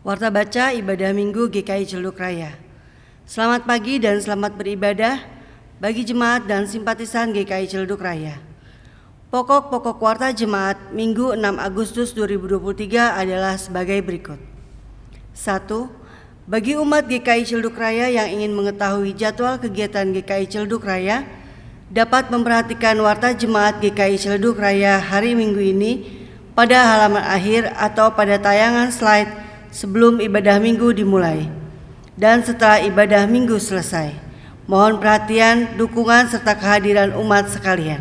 Warta Baca Ibadah Minggu GKI Ciledug Raya. Selamat pagi dan selamat beribadah bagi jemaat dan simpatisan GKI Ciledug Raya. Pokok-pokok warta jemaat Minggu 6 Agustus 2023 adalah sebagai berikut. 1. Bagi umat GKI Ciledug Raya yang ingin mengetahui jadwal kegiatan GKI Ciledug Raya, dapat memperhatikan warta jemaat GKI Ciledug Raya hari Minggu ini pada halaman akhir atau pada tayangan slide sebelum ibadah minggu dimulai dan setelah ibadah minggu selesai. Mohon perhatian, dukungan serta kehadiran umat sekalian.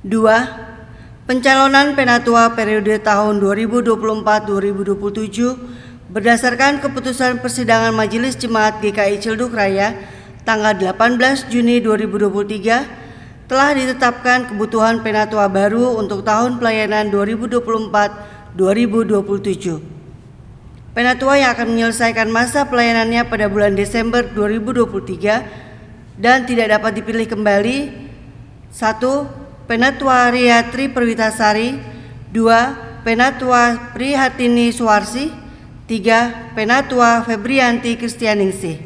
2. Pencalonan Penatua periode tahun 2024-2027 berdasarkan keputusan persidangan Majelis Jemaat GKI Ciledug Raya tanggal 18 Juni 2023 telah ditetapkan kebutuhan Penatua baru untuk tahun pelayanan 2024-2027. Penatua yang akan menyelesaikan masa pelayanannya pada bulan Desember 2023 dan tidak dapat dipilih kembali. 1. Penatua Ria Tri Perwitasari. 2. Penatua Prihatini Suwarsi. 3. Penatua Febrianti Kristianingsih.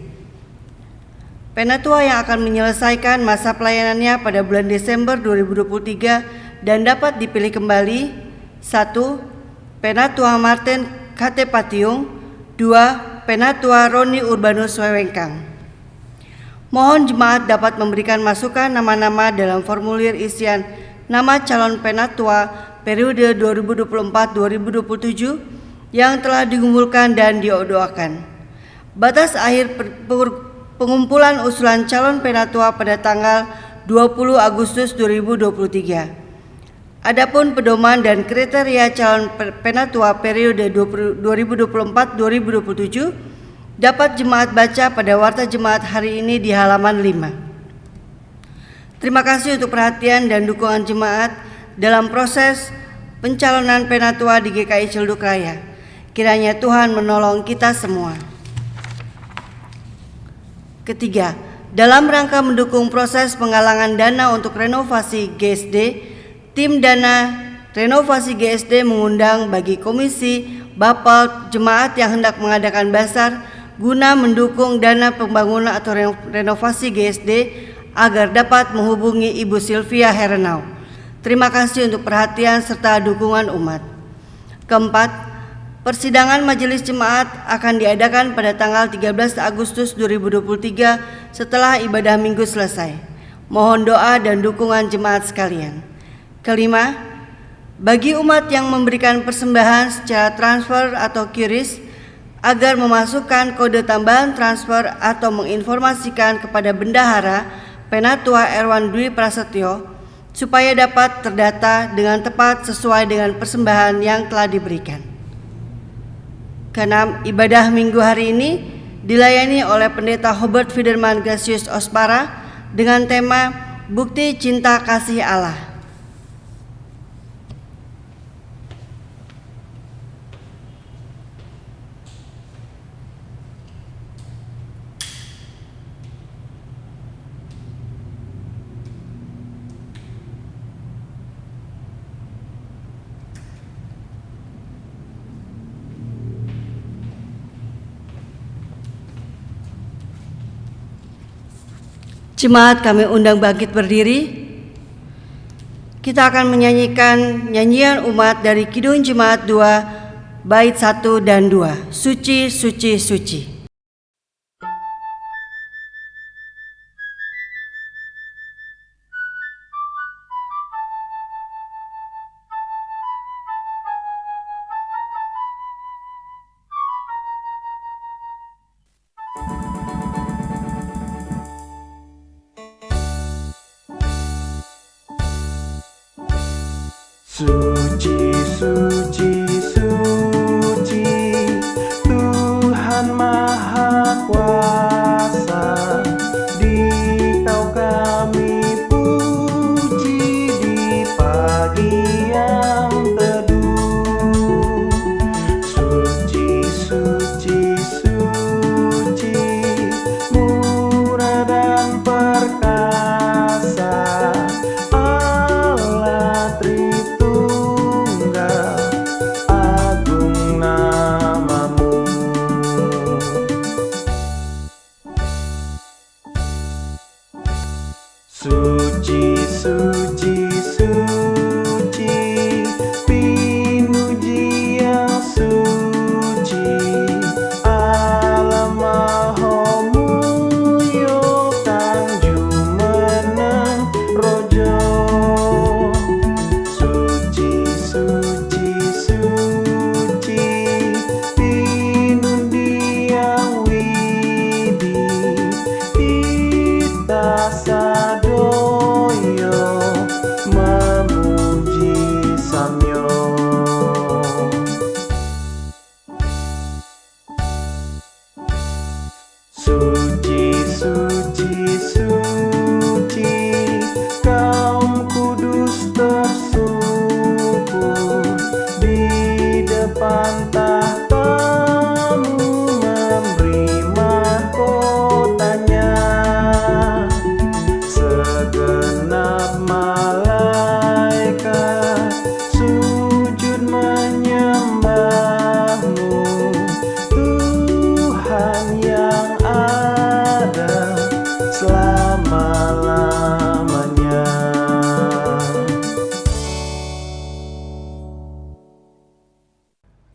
Penatua yang akan menyelesaikan masa pelayanannya pada bulan Desember 2023 dan dapat dipilih kembali. 1. Penatua Martin Kate Patiung. 2. Penatua Roni Urbanus Wewengkang. Mohon jemaat dapat memberikan masukan nama-nama dalam formulir isian nama calon penatua periode 2024-2027 yang telah digumulkan dan diodoakan. Batas akhir pengumpulan usulan calon penatua pada tanggal 20 Agustus 2023. Adapun pedoman dan kriteria calon penatua periode 2024-2027 dapat jemaat baca pada warta jemaat hari ini di halaman 5. Terima kasih untuk perhatian dan dukungan jemaat dalam proses pencalonan penatua di GKI Ciledug Raya. Kiranya Tuhan menolong kita semua. Ketiga, dalam rangka mendukung proses penggalangan dana untuk renovasi GSD, Tim Dana Renovasi GSD mengundang bagi komisi Bapal jemaat yang hendak mengadakan basar guna mendukung dana pembangunan atau renovasi GSD agar dapat menghubungi Ibu Sylvia Herenau. Terima kasih untuk perhatian serta dukungan umat. Keempat, persidangan Majelis Jemaat akan diadakan pada tanggal 13 Agustus 2023 setelah ibadah minggu selesai. Mohon doa dan dukungan jemaat sekalian. Kelima, bagi umat yang memberikan persembahan secara transfer atau QRIS agar memasukkan kode tambahan transfer atau menginformasikan kepada Bendahara Penatua Erwan Dwi Prasetyo supaya dapat terdata dengan tepat sesuai dengan persembahan yang telah diberikan. Keenam, ibadah minggu hari ini dilayani oleh Pendeta Hobert Fiderman Gracius Ospara dengan tema Bukti Cinta Kasih Allah. Jemaat kami undang bangkit berdiri. Kita akan menyanyikan nyanyian umat dari Kidung Jemaat 2 bait 1 dan 2. Suci, suci, suci. Suci, suci, suci, Tuhan Maha Kuasa, Dikau kami puji di pagi yang teduh. Suci, suci, suci, murah dan perkasa, Allah Tritunggal.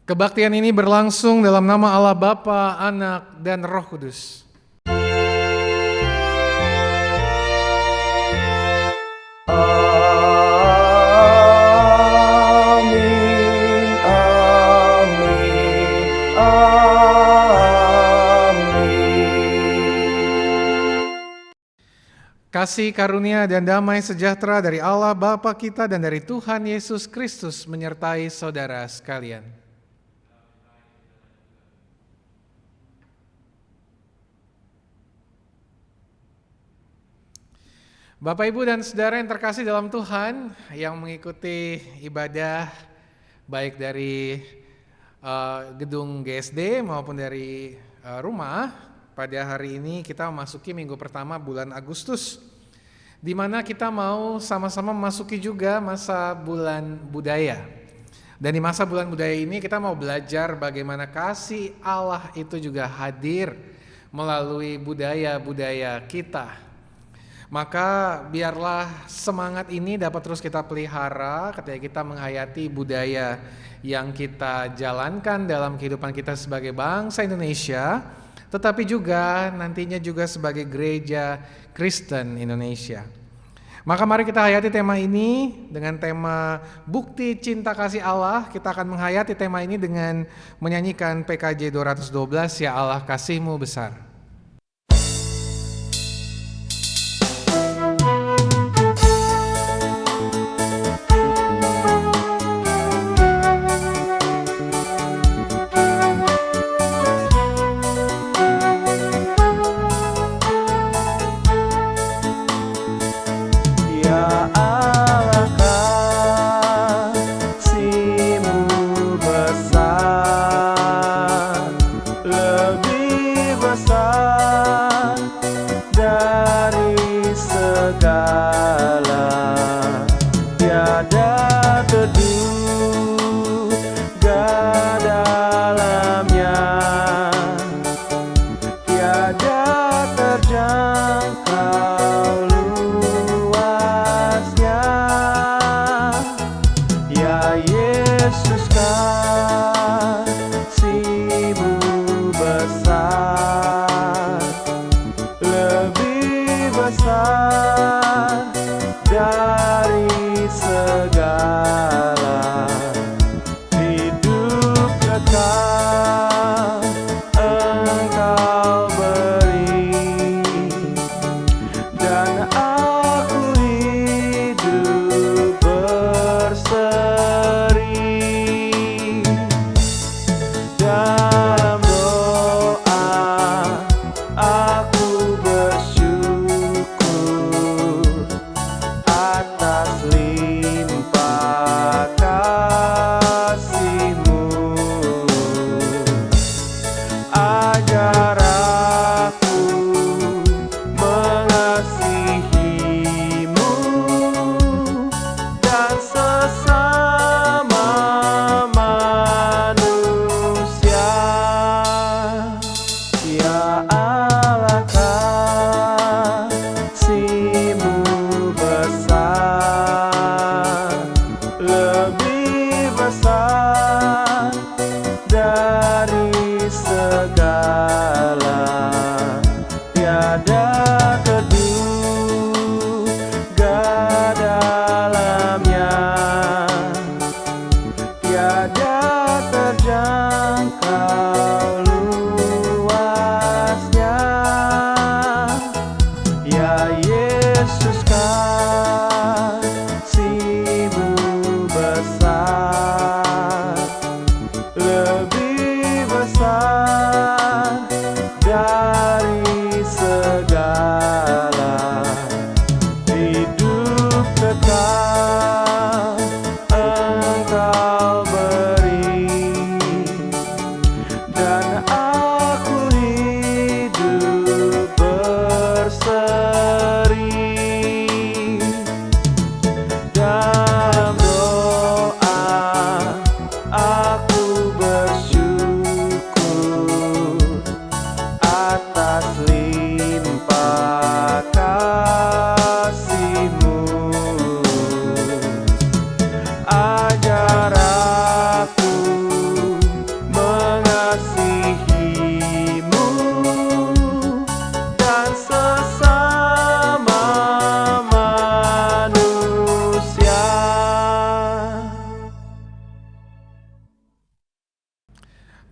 Kebaktian ini berlangsung dalam nama Allah Bapa, Anak, dan Roh Kudus. Amin, amin, amin. Kasih karunia dan damai sejahtera dari Allah Bapa kita dan dari Tuhan Yesus Kristus menyertai saudara sekalian. Bapak, Ibu, dan saudara yang terkasih dalam Tuhan yang mengikuti ibadah baik dari gedung GSD maupun dari rumah, pada hari ini kita memasuki minggu pertama bulan Agustus, di mana kita mau sama-sama memasuki juga masa bulan budaya. Dan di masa bulan budaya ini kita mau belajar bagaimana kasih Allah itu juga hadir melalui budaya-budaya kita. Maka biarlah semangat ini dapat terus kita pelihara ketika kita menghayati budaya yang kita jalankan dalam kehidupan kita sebagai bangsa Indonesia, tetapi juga nantinya juga sebagai gereja Kristen Indonesia. Maka mari kita hayati tema ini dengan tema Bukti Cinta Kasih Allah. Kita akan menghayati tema ini dengan menyanyikan PKJ 212, Ya Allah Kasih-Mu Besar.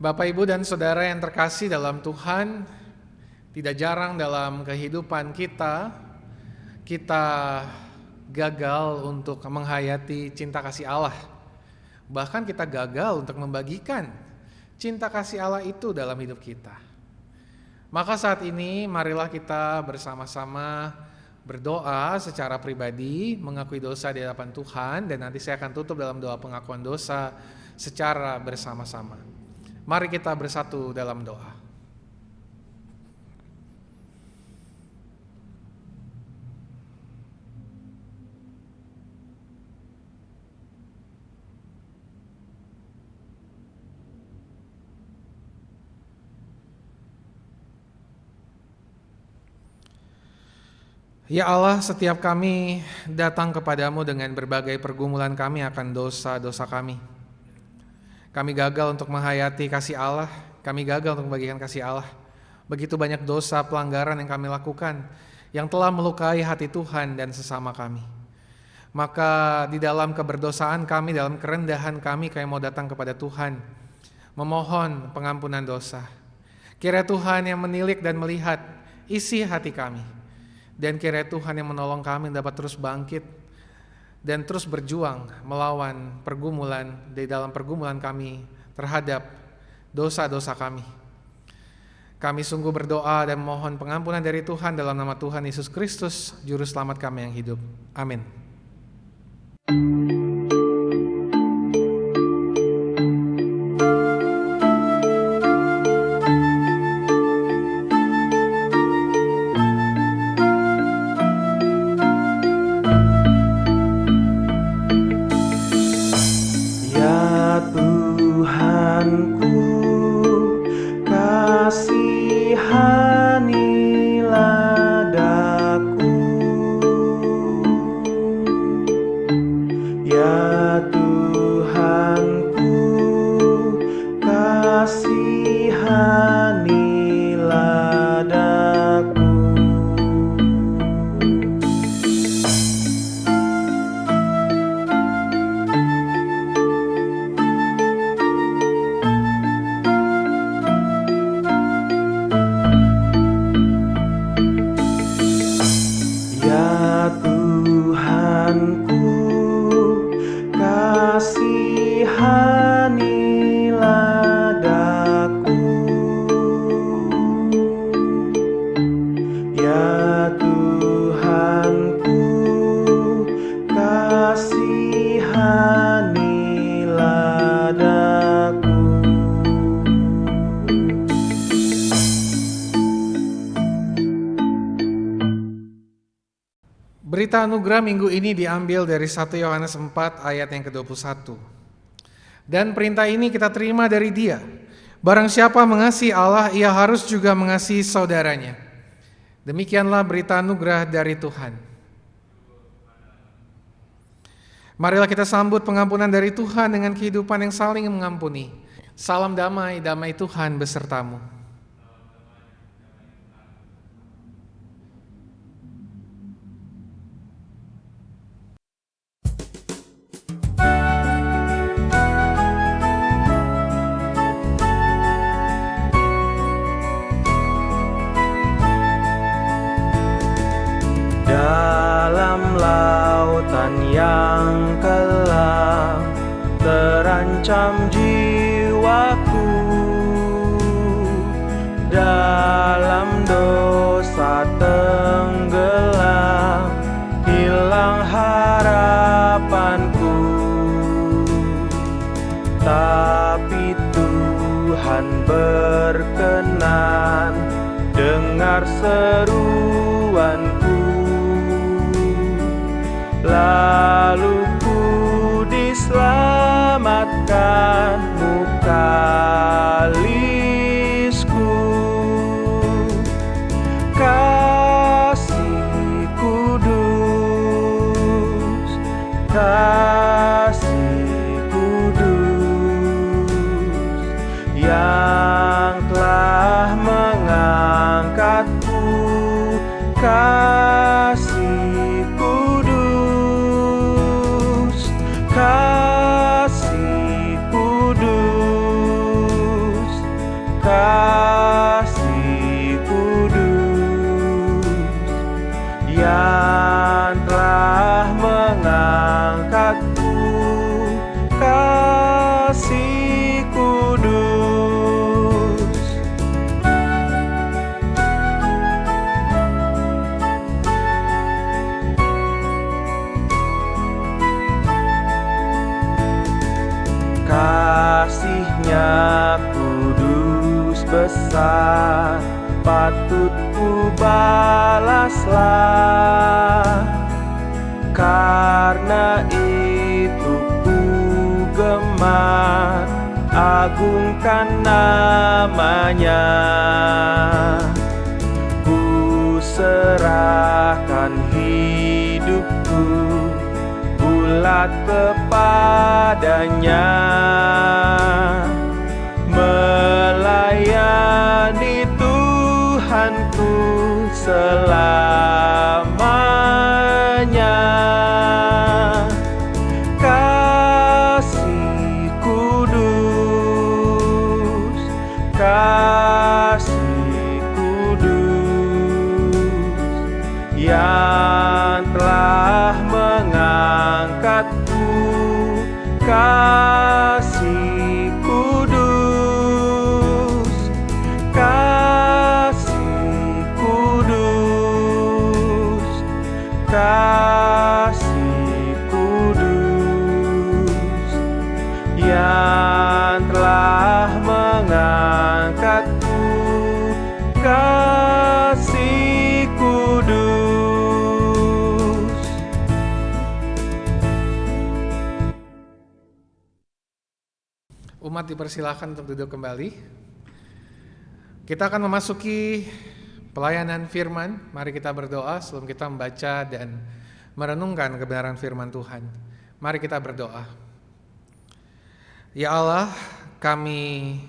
Bapak, Ibu, dan Saudara yang terkasih dalam Tuhan, tidak jarang dalam kehidupan kita gagal untuk menghayati cinta kasih Allah. Bahkan kita gagal untuk membagikan cinta kasih Allah itu dalam hidup kita. Maka saat ini marilah kita bersama-sama berdoa secara pribadi, mengakui dosa di hadapan Tuhan, dan nanti saya akan tutup dalam doa pengakuan dosa secara bersama-sama. Mari kita bersatu dalam doa. Ya Allah, setiap kami datang kepadamu dengan berbagai pergumulan kami akan dosa-dosa kami. Kami gagal untuk menghayati kasih Allah, kami gagal untuk membagikan kasih Allah. Begitu banyak dosa pelanggaran yang kami lakukan, yang telah melukai hati Tuhan dan sesama kami. Maka di dalam keberdosaan kami, dalam kerendahan kami mau datang kepada Tuhan, memohon pengampunan dosa. Kiranya Tuhan yang menilik dan melihat isi hati kami, dan kiranya Tuhan yang menolong kami dapat terus bangkit dan terus berjuang melawan pergumulan di dalam pergumulan kami terhadap dosa-dosa kami. Kami sungguh berdoa dan mohon pengampunan dari Tuhan dalam nama Tuhan Yesus Kristus, Juru Selamat kami yang hidup. Amin. Berita anugerah minggu ini diambil dari 1 Yohanes 4 ayat yang ke-21. Dan perintah ini kita terima dari Dia. Barang siapa mengasihi Allah, ia harus juga mengasihi saudaranya. Demikianlah berita anugerah dari Tuhan. Marilah kita sambut pengampunan dari Tuhan dengan kehidupan yang saling mengampuni. Salam damai, damai Tuhan besertamu. Dalam lautan yang kelam terancam jiwaku, dalam dosa tenggelam hilang harapanku. Tapi Tuhan berkenan dengar seruanku, lalu ku diselamatkan mukalisku. Kasih kudus, kasih kudus yang telah mengangkatku. Kasih kudus, kasih kudus kasih kudus. Kasih-Nya kudus besar, patut ku balaslah. Karena itu ku gemar, agungkan namanya. Ku serahkan hidupku bulat kepadanya, melayani Tuhanku selamanya. Kasih kudus, kasih kudus, yang telah mengangkatku. Kasih kudus, kasih kudus, kasih kudus, yang telah mengangkatku. Kasih kudus. Umat dipersilahkan untuk duduk kembali. Kita akan memasuki pelayanan firman. Mari kita berdoa sebelum kita membaca dan merenungkan kebenaran firman Tuhan. Mari kita berdoa. Ya Allah, kami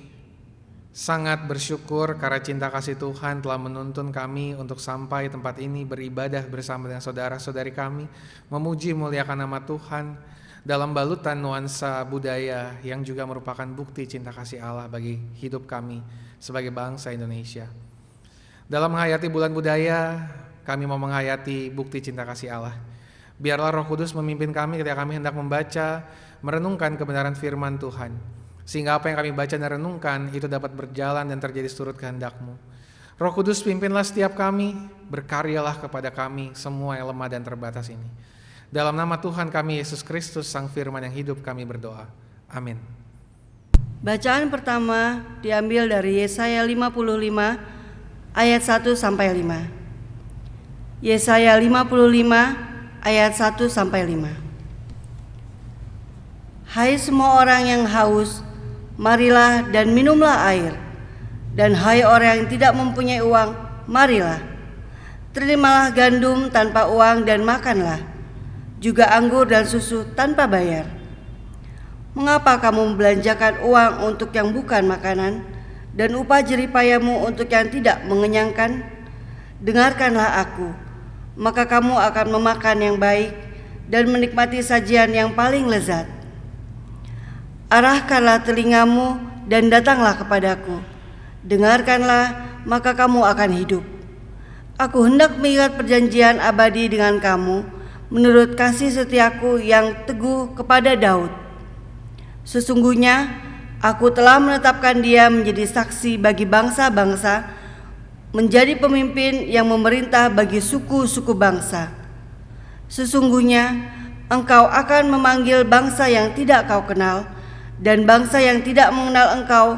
sangat bersyukur karena cinta kasih Tuhan telah menuntun kami untuk sampai tempat ini beribadah bersama dengan saudara-saudari kami, memuji muliakan nama Tuhan dalam balutan nuansa budaya yang juga merupakan bukti cinta kasih Allah bagi hidup kami sebagai bangsa Indonesia. Dalam menghayati bulan budaya, kami mau menghayati bukti cinta kasih Allah. Biarlah Roh Kudus memimpin kami ketika kami hendak membaca, merenungkan kebenaran firman Tuhan, sehingga apa yang kami baca dan renungkan itu dapat berjalan dan terjadi seturut kehendak-Mu. Roh Kudus, pimpinlah setiap kami, berkaryalah kepada kami semua yang lemah dan terbatas ini. Dalam nama Tuhan kami Yesus Kristus, Sang Firman yang hidup, kami berdoa. Amin. Bacaan pertama diambil dari Yesaya 55 ayat 1 sampai 5. Yesaya 55 ayat 1 sampai 5. Hai semua orang yang haus, marilah dan minumlah air. Dan hai orang yang tidak mempunyai uang, marilah. Terimalah gandum tanpa uang dan makanlah, juga anggur dan susu tanpa bayar. Mengapa kamu membelanjakan uang untuk yang bukan makanan, dan upah jeripayamu untuk yang tidak mengenyangkan? Dengarkanlah aku, maka kamu akan memakan yang baik dan menikmati sajian yang paling lezat. Arahkanlah telingamu dan datanglah kepadaku. Dengarkanlah, maka kamu akan hidup. Aku hendak mengikat perjanjian abadi dengan kamu, menurut kasih setiaku yang teguh kepada Daud. Sesungguhnya aku telah menetapkan dia menjadi saksi bagi bangsa-bangsa, menjadi pemimpin yang memerintah bagi suku-suku bangsa. Sesungguhnya engkau akan memanggil bangsa yang tidak kau kenal, dan bangsa yang tidak mengenal engkau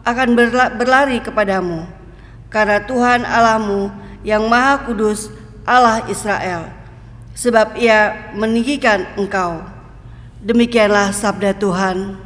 akan berlari kepadamu, karena Tuhan Allahmu yang Maha Kudus, Allah Israel, sebab Ia meninggikan engkau. Demikianlah sabda Tuhan.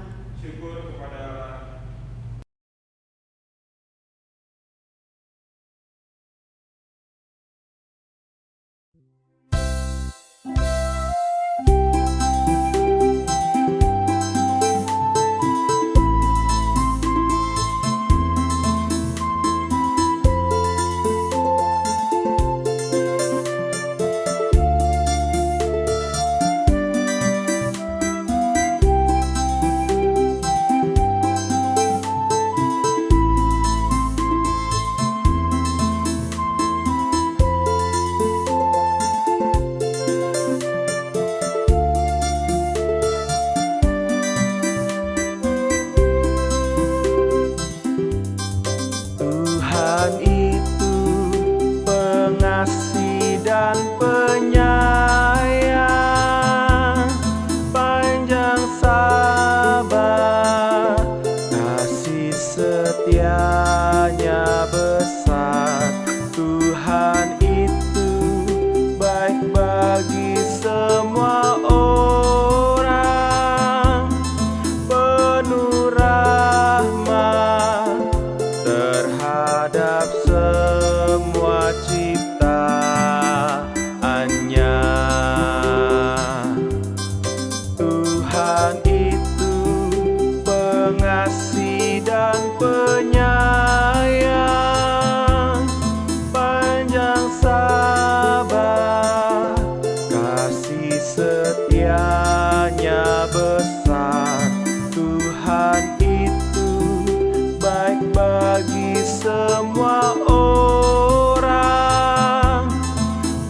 semua orang,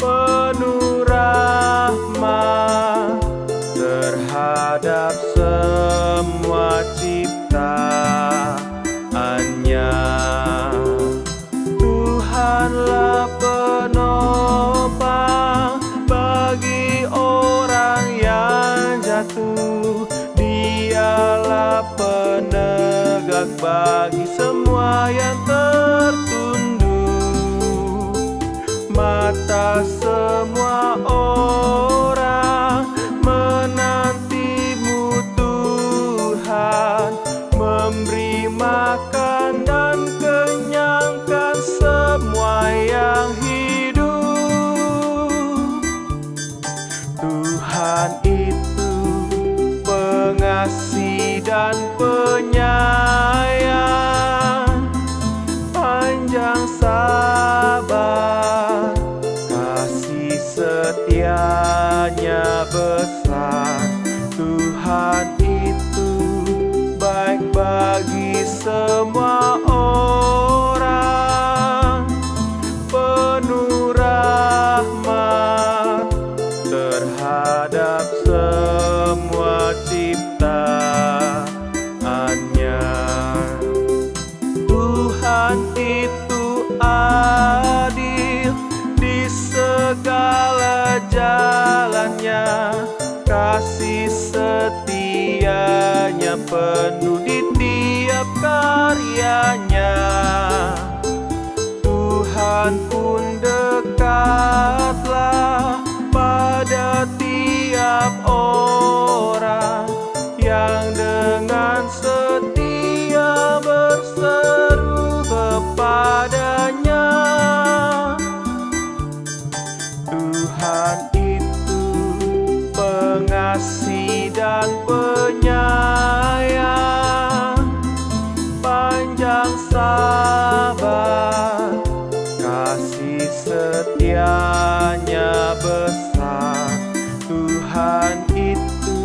penuh rahmat terhadap semua ciptaannya. Tuhanlah penopang bagi orang yang jatuh, Dialah penegak bagi semua yang tertunduk. Mata semua orang menantimu Tuhan, memberi makan dan kenyangkan semua yang hidup. Tuhan itu pengasih dan penyayang, panjang sabar, kasih setianya besar. Tuhan itu baik bagi semua orang, penuh rahmat terhadap semua ciptaannya. Tuhan itu adil di segala jalannya, kasih setianya penuh di tiap karyanya. Tuhan pun dekatlah pada tiap orang yang dengan setia berseru kepadanya. Tuhan itu pengasih dan penyayang, panjang sabar, kasih setianya besar. Tuhan itu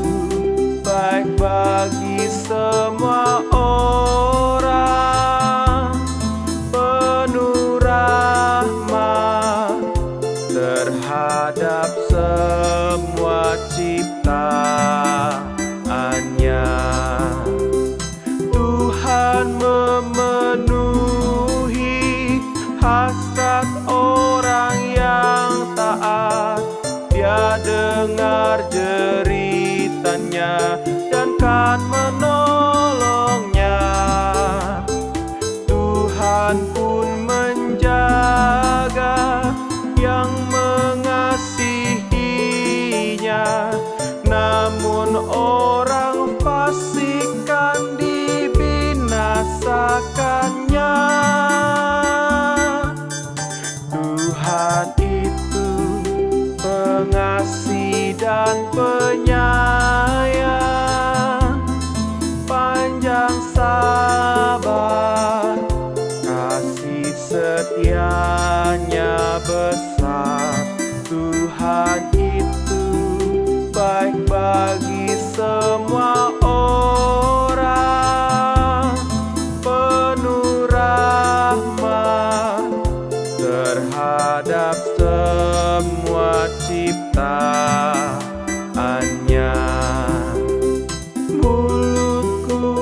baik bagi semua orang, penuh rahmat terhadap semua ciptaannya. Tuhan memenuhi hasrat orang yang taat, Dia dengar jeritanya dan kan menolongnya. Tuhan pun menjaga yang mengasihinya, namun orang fasik kan dibinasakannya. Tuhan itu pengasih dan penyayang, panjang sabar, kasih setianya besar. Tuhan itu baik bagi semua orang, penuh rahmat terhadap semua ciptaannya. Mulutku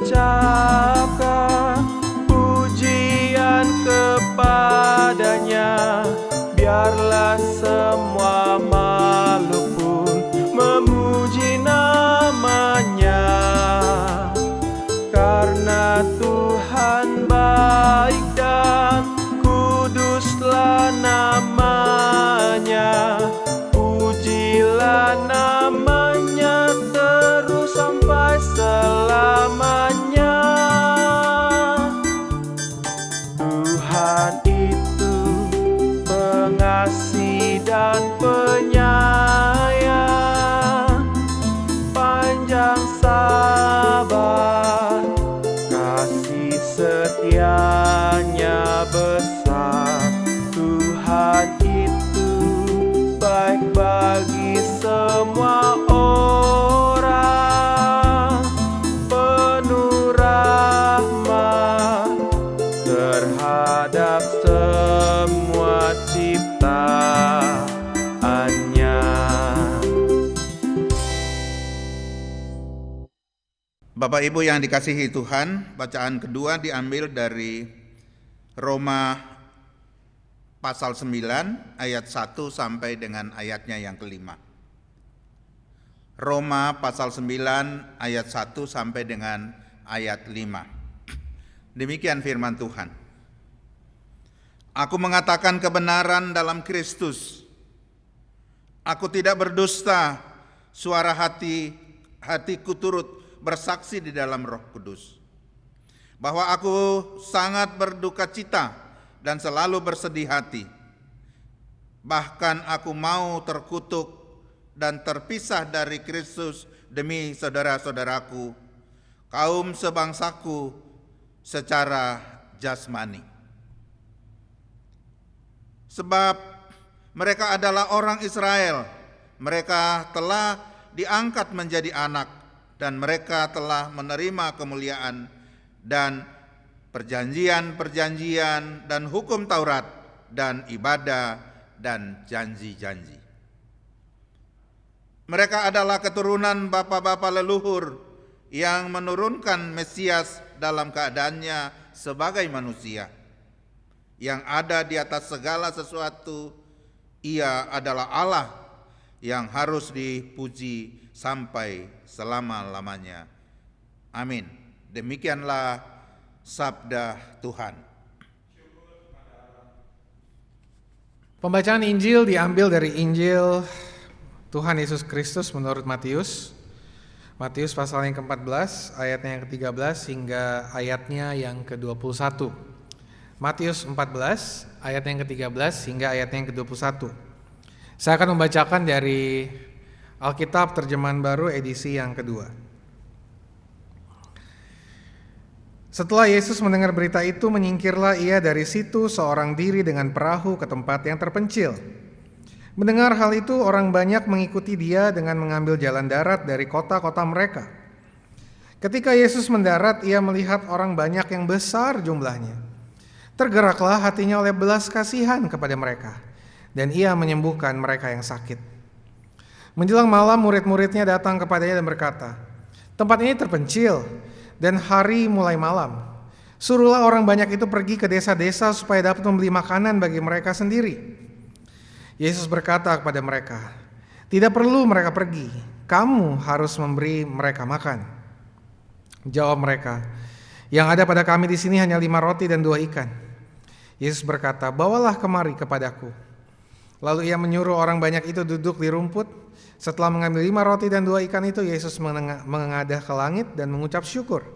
ucapkan pujian kepadanya, biarlah semua makhluk pun memuji namanya. Karena Tuhan baik dan kuduslah namanya, pujilah namanya terus sampai selamanya. Tuhan itu pengasih dan penyayang, panjang sabar, kasih Bapak Ibu yang dikasihi Tuhan, bacaan kedua diambil dari Roma pasal 9 ayat 1 sampai dengan ayatnya yang kelima. Roma pasal 9 ayat 1 sampai dengan ayat 5. Demikian firman Tuhan. Aku mengatakan kebenaran dalam Kristus. Aku tidak berdusta, suara hatiku turut bersaksi di dalam Roh Kudus, bahwa aku sangat berduka cita dan selalu bersedih hati. Bahkan aku mau terkutuk dan terpisah dari Kristus demi saudara-saudaraku, kaum sebangsaku secara jasmani. Sebab mereka adalah orang Israel, mereka telah diangkat menjadi anak, dan mereka telah menerima kemuliaan dan perjanjian-perjanjian dan hukum Taurat dan ibadah dan janji-janji. Mereka adalah keturunan bapa-bapa leluhur yang menurunkan Mesias dalam keadaannya sebagai manusia, yang ada di atas segala sesuatu. Ia adalah Allah yang harus dipuji sampai selama-lamanya. Amin. Demikianlah sabda Tuhan. Pembacaan Injil diambil dari Injil Tuhan Yesus Kristus menurut Matius. Matius pasal yang ke-14, ayatnya yang ke-13 hingga ayatnya yang ke-21. Matius 14, ayat yang ke-13 hingga ayatnya yang ke-21. Saya akan membacakan dari Alkitab Terjemahan Baru edisi yang kedua. Setelah Yesus mendengar berita itu, menyingkirlah ia dari situ seorang diri dengan perahu ke tempat yang terpencil. Mendengar hal itu, orang banyak mengikuti dia dengan mengambil jalan darat dari kota-kota mereka. Ketika Yesus mendarat, ia melihat orang banyak yang besar jumlahnya. Tergeraklah hatinya oleh belas kasihan kepada mereka, dan ia menyembuhkan mereka yang sakit. Menjelang malam, murid-muridnya datang kepadanya dan berkata, "Tempat ini terpencil dan hari mulai malam. Suruhlah orang banyak itu pergi ke desa-desa supaya dapat membeli makanan bagi mereka sendiri." Yesus berkata kepada mereka, "Tidak perlu mereka pergi, kamu harus memberi mereka makan." Jawab mereka, "Yang ada pada kami di sini hanya 5 roti dan 2 ikan." Yesus berkata, "Bawalah kemari kepadaku." Lalu ia menyuruh orang banyak itu duduk di rumput. Setelah mengambil 5 roti dan 2 ikan itu, Yesus menengadah ke langit dan mengucap syukur.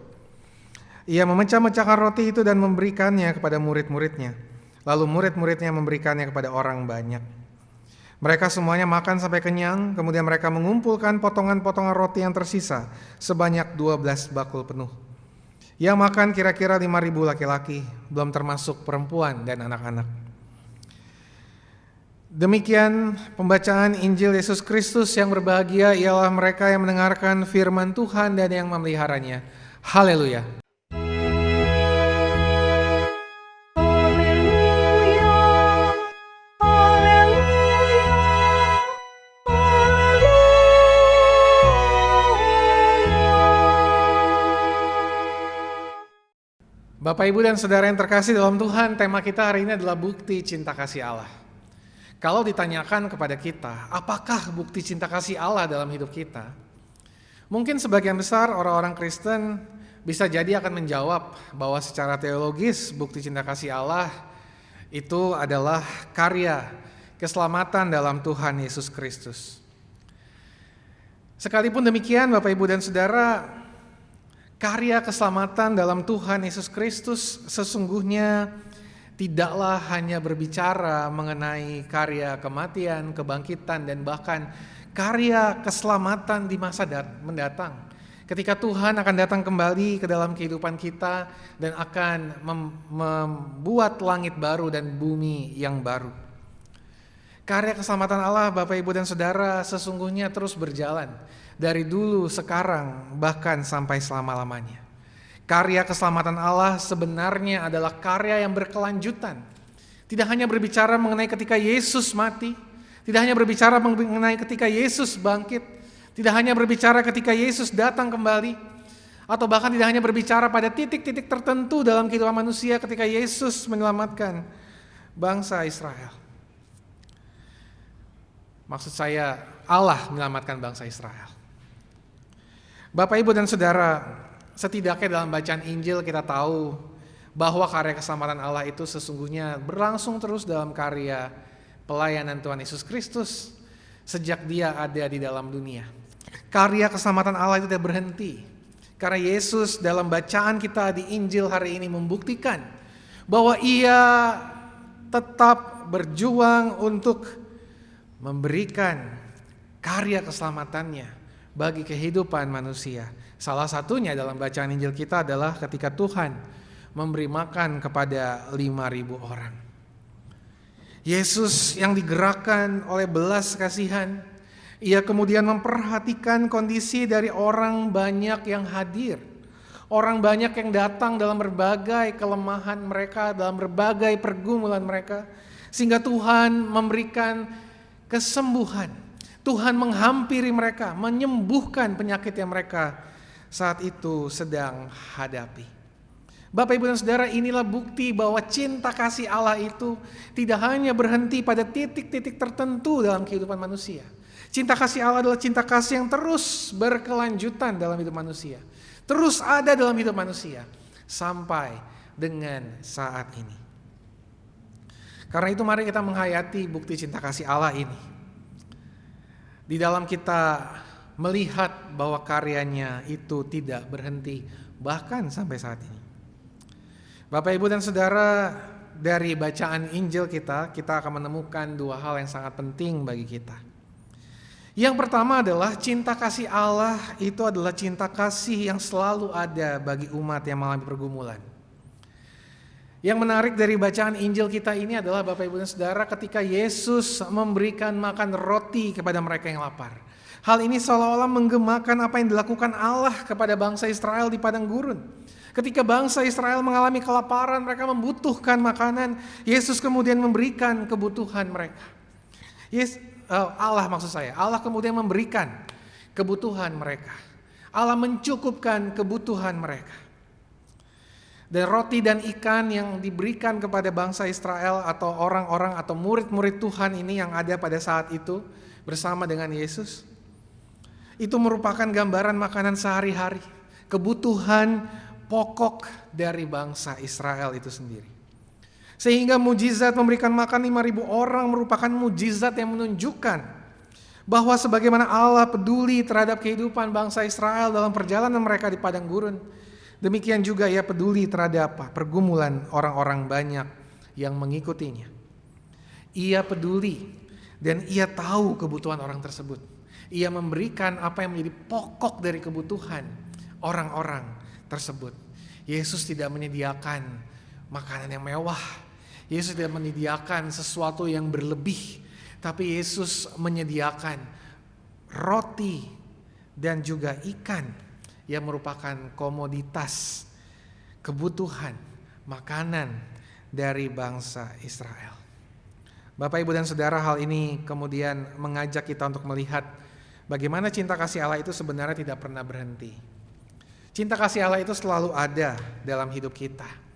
Ia memecah-mecahkan roti itu dan memberikannya kepada murid-muridnya. Lalu murid-muridnya memberikannya kepada orang banyak. Mereka semuanya makan sampai kenyang, kemudian mereka mengumpulkan potongan-potongan roti yang tersisa sebanyak 12 bakul penuh. Yang makan kira-kira 5.000 laki-laki, belum termasuk perempuan dan anak-anak. Demikian pembacaan Injil Yesus Kristus. Yang berbahagia ialah mereka yang mendengarkan firman Tuhan dan yang memeliharanya. Haleluya. Bapak, Ibu, dan Saudara yang terkasih dalam Tuhan, tema kita hari ini adalah bukti cinta kasih Allah. Kalau ditanyakan kepada kita, apakah bukti cinta kasih Allah dalam hidup kita? Mungkin sebagian besar orang-orang Kristen bisa jadi akan menjawab bahwa secara teologis bukti cinta kasih Allah itu adalah karya keselamatan dalam Tuhan Yesus Kristus. Sekalipun demikian, Bapak, Ibu, dan Saudara, karya keselamatan dalam Tuhan Yesus Kristus sesungguhnya tidaklah hanya berbicara mengenai karya kematian, kebangkitan, dan bahkan karya keselamatan di masa mendatang. Ketika Tuhan akan datang kembali ke dalam kehidupan kita dan akan membuat langit baru dan bumi yang baru. Karya keselamatan Allah, Bapak, Ibu, dan Saudara, sesungguhnya terus berjalan dari dulu, sekarang, bahkan sampai selama-lamanya. Karya keselamatan Allah sebenarnya adalah karya yang berkelanjutan. Tidak hanya berbicara mengenai ketika Yesus mati, tidak hanya berbicara mengenai ketika Yesus bangkit, tidak hanya berbicara ketika Yesus datang kembali, Atau bahkan tidak hanya berbicara pada titik-titik tertentu dalam kehidupan manusia ketika Yesus menyelamatkan bangsa Israel. Maksud saya Allah menyelamatkan bangsa Israel. Bapak, Ibu, dan Saudara, setidaknya dalam bacaan Injil kita tahu bahwa karya keselamatan Allah itu sesungguhnya berlangsung terus dalam karya pelayanan Tuhan Yesus Kristus sejak Dia ada di dalam dunia. Karya keselamatan Allah itu tidak berhenti. Karena Yesus dalam bacaan kita di Injil hari ini membuktikan bahwa Ia tetap berjuang untuk memberikan karya keselamatannya bagi kehidupan manusia. Salah satunya dalam bacaan Injil kita adalah ketika Tuhan memberi makan kepada 5.000 orang. Yesus yang digerakkan oleh belas kasihan, Ia kemudian memperhatikan kondisi dari orang banyak yang hadir. Orang banyak yang datang dalam berbagai kelemahan mereka, dalam berbagai pergumulan mereka. Sehingga Tuhan memberikan kesembuhan. Tuhan menghampiri mereka, menyembuhkan penyakit yang mereka saat itu sedang hadapi. Bapak, Ibu, dan Saudara, inilah bukti bahwa cinta kasih Allah itu tidak hanya berhenti pada titik-titik tertentu dalam kehidupan manusia. Cinta kasih Allah adalah cinta kasih yang terus berkelanjutan dalam hidup manusia. Terus ada dalam hidup manusia sampai dengan saat ini. Karena itu mari kita menghayati bukti cinta kasih Allah ini. Di dalam kita melihat bahwa karyanya itu tidak berhenti bahkan sampai saat ini. Bapak, Ibu, dan Saudara, dari bacaan Injil kita akan menemukan dua hal yang sangat penting bagi kita. Yang pertama adalah cinta kasih Allah itu adalah cinta kasih yang selalu ada bagi umat yang mengalami pergumulan. Yang menarik dari bacaan Injil kita ini adalah Bapak, Ibu, dan Saudara, ketika Yesus memberikan makan roti kepada mereka yang lapar. Hal ini seolah-olah menggemakan apa yang dilakukan Allah kepada bangsa Israel di padang gurun. Ketika bangsa Israel mengalami kelaparan, mereka membutuhkan makanan, Yesus kemudian memberikan kebutuhan mereka. Allah kemudian memberikan kebutuhan mereka. Allah mencukupkan kebutuhan mereka. Dan roti dan ikan yang diberikan kepada bangsa Israel atau orang-orang atau murid-murid Tuhan ini yang ada pada saat itu bersama dengan Yesus, itu merupakan gambaran makanan sehari-hari, kebutuhan pokok dari bangsa Israel itu sendiri. Sehingga mujizat memberikan makan 5.000 orang merupakan mujizat yang menunjukkan bahwa sebagaimana Allah peduli terhadap kehidupan bangsa Israel dalam perjalanan mereka di padang gurun, demikian juga Ia peduli terhadap pergumulan orang-orang banyak yang mengikutinya. Ia peduli dan Ia tahu kebutuhan orang tersebut. Ia memberikan apa yang menjadi pokok dari kebutuhan orang-orang tersebut. Yesus tidak menyediakan makanan yang mewah. Yesus tidak menyediakan sesuatu yang berlebih, tapi Yesus menyediakan roti dan juga ikan yang merupakan komoditas kebutuhan makanan dari bangsa Israel. Bapak, Ibu, dan Saudara, hal ini kemudian mengajak kita untuk melihat bagaimana cinta kasih Allah itu sebenarnya tidak pernah berhenti. Cinta kasih Allah itu selalu ada dalam hidup kita.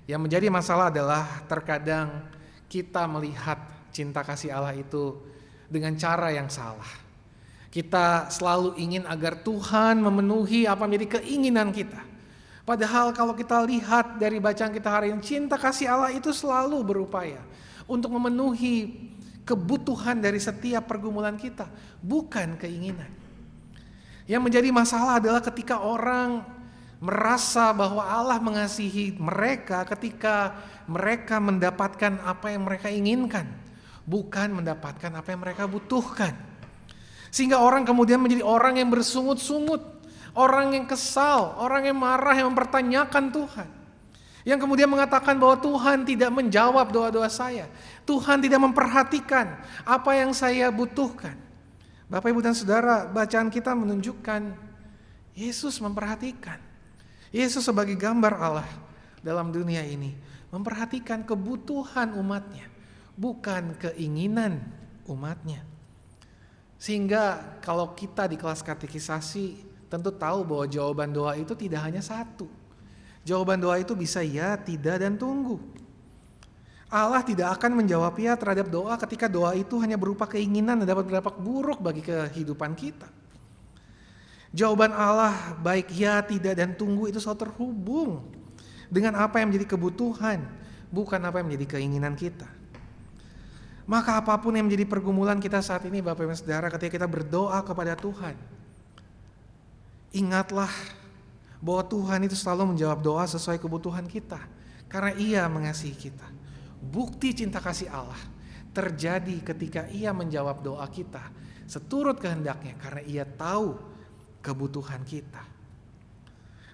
Yang menjadi masalah adalah terkadang kita melihat cinta kasih Allah itu dengan cara yang salah. Kita selalu ingin agar Tuhan memenuhi apa menjadi keinginan kita. Padahal kalau kita lihat dari bacaan kita hari ini, cinta kasih Allah itu selalu berupaya untuk memenuhi kebutuhan dari setiap pergumulan kita, bukan keinginan. Yang menjadi masalah adalah ketika orang merasa bahwa Allah mengasihi mereka ketika mereka mendapatkan apa yang mereka inginkan, bukan mendapatkan apa yang mereka butuhkan. Sehingga orang kemudian menjadi orang yang bersungut-sungut, orang yang kesal, orang yang marah, yang mempertanyakan Tuhan. Yang kemudian mengatakan bahwa Tuhan tidak menjawab doa-doa saya. Tuhan tidak memperhatikan apa yang saya butuhkan. Bapak, Ibu, dan Saudara, bacaan kita menunjukkan Yesus memperhatikan. Yesus sebagai gambar Allah dalam dunia ini memperhatikan kebutuhan umatnya, bukan keinginan umatnya. Sehingga kalau kita di kelas katekisasi tentu tahu bahwa jawaban doa itu tidak hanya satu. Jawaban doa itu bisa ya, tidak, dan tunggu. Allah tidak akan menjawab ya terhadap doa ketika doa itu hanya berupa keinginan dan dapat berdampak buruk bagi kehidupan kita. Jawaban Allah baik ya, tidak, dan tunggu itu selalu terhubung dengan apa yang menjadi kebutuhan, bukan apa yang menjadi keinginan kita. Maka apapun yang menjadi pergumulan kita saat ini Bapak Ibu Saudara, ketika kita berdoa kepada Tuhan, ingatlah bahwa Tuhan itu selalu menjawab doa sesuai kebutuhan kita, karena Ia mengasihi kita. Bukti cinta kasih Allah terjadi ketika Ia menjawab doa kita seturut kehendaknya, karena Ia tahu kebutuhan kita.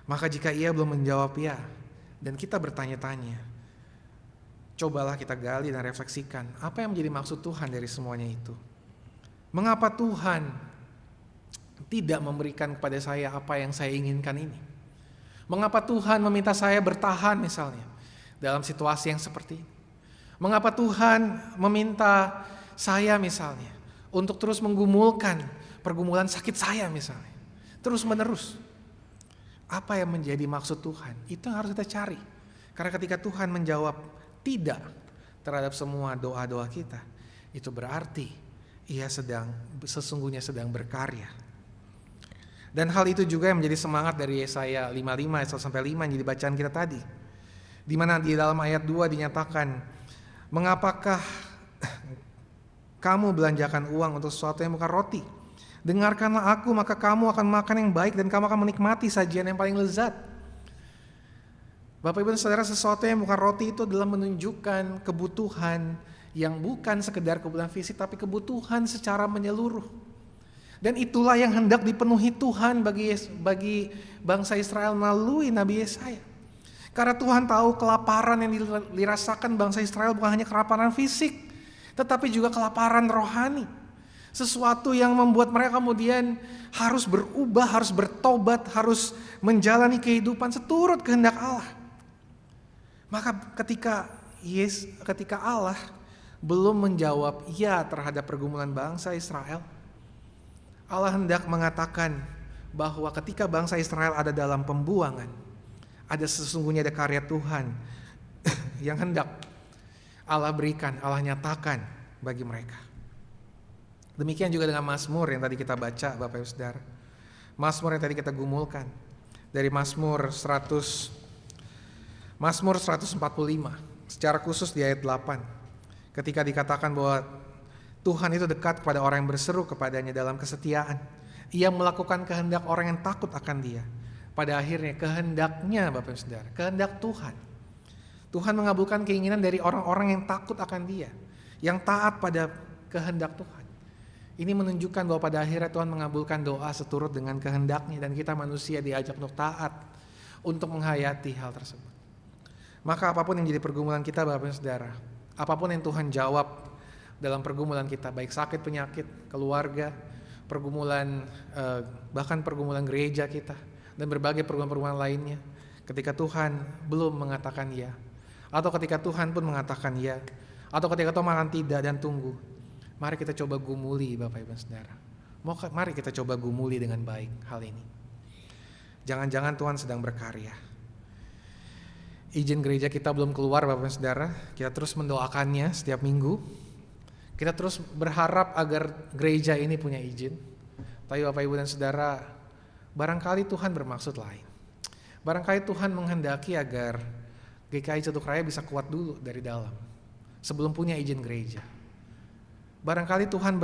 Maka jika Ia belum menjawab ya, dan kita bertanya-tanya, cobalah kita gali dan refleksikan apa yang menjadi maksud Tuhan dari semuanya itu. Mengapa Tuhan tidak memberikan kepada saya apa yang saya inginkan ini? Mengapa Tuhan meminta saya bertahan misalnya dalam situasi yang seperti ini? Mengapa Tuhan meminta saya misalnya untuk terus menggumulkan pergumulan sakit saya misalnya, terus menerus? Apa yang menjadi maksud Tuhan? Itu yang harus kita cari. Karena ketika Tuhan menjawab tidak terhadap semua doa-doa kita, itu berarti Ia sesungguhnya sedang berkarya. Dan hal itu juga yang menjadi semangat dari Yesaya 55 ayat 1-5 yang jadi bacaan kita tadi, di mana di dalam ayat 2 dinyatakan, mengapakah kamu belanjakan uang untuk sesuatu yang bukan roti? Dengarkanlah aku, maka kamu akan makan yang baik dan kamu akan menikmati sajian yang paling lezat. Bapak Ibu Saudara, sesuatu yang bukan roti itu adalah menunjukkan kebutuhan yang bukan sekedar kebutuhan fisik, tapi kebutuhan secara menyeluruh. Dan itulah yang hendak dipenuhi Tuhan bagi bangsa Israel melalui Nabi Yesaya. Karena Tuhan tahu kelaparan yang dirasakan bangsa Israel bukan hanya kelaparan fisik, tetapi juga kelaparan rohani. Sesuatu yang membuat mereka kemudian harus berubah, harus bertobat, harus menjalani kehidupan seturut kehendak Allah. Maka ketika Allah belum menjawab ya terhadap pergumulan bangsa Israel, Allah hendak mengatakan bahwa ketika bangsa Israel ada dalam pembuangan, sesungguhnya ada karya Tuhan yang hendak Allah berikan, Allah nyatakan bagi mereka. Demikian juga dengan Mazmur yang tadi kita baca Bapak Ibu Saudara. Mazmur yang tadi kita gumulkan dari Mazmur 145 secara khusus di ayat 8. Ketika dikatakan bahwa Tuhan itu dekat kepada orang yang berseru kepadanya dalam kesetiaan. Ia melakukan kehendak orang yang takut akan Dia. Pada akhirnya kehendaknya Bapak Ibu Saudara, kehendak Tuhan. Tuhan mengabulkan keinginan dari orang-orang yang takut akan Dia, yang taat pada kehendak Tuhan. Ini menunjukkan bahwa pada akhirnya Tuhan mengabulkan doa seturut dengan kehendaknya, dan kita manusia diajak untuk taat untuk menghayati hal tersebut. Maka apapun yang jadi pergumulan kita Bapak Ibu Saudara, apapun yang Tuhan jawab dalam pergumulan kita, baik sakit, penyakit, keluarga, pergumulan, bahkan pergumulan gereja kita, dan berbagai pergumulan lainnya, ketika Tuhan belum mengatakan ya, atau ketika Tuhan pun mengatakan ya, atau ketika Tuhan mengatakan tidak dan tunggu, mari kita coba gumuli Bapak Ibu Saudara. Mari kita coba gumuli dengan baik hal ini. Jangan-jangan Tuhan sedang berkarya. Izin gereja kita belum keluar Bapak Ibu Saudara, kita terus mendoakannya setiap minggu. Kita terus berharap agar gereja ini punya izin. Tapi Bapak Ibu dan Saudara, barangkali Tuhan bermaksud lain. Barangkali Tuhan menghendaki agar GKI Ceduk Raya bisa kuat dulu dari dalam, sebelum punya izin gereja. Barangkali Tuhan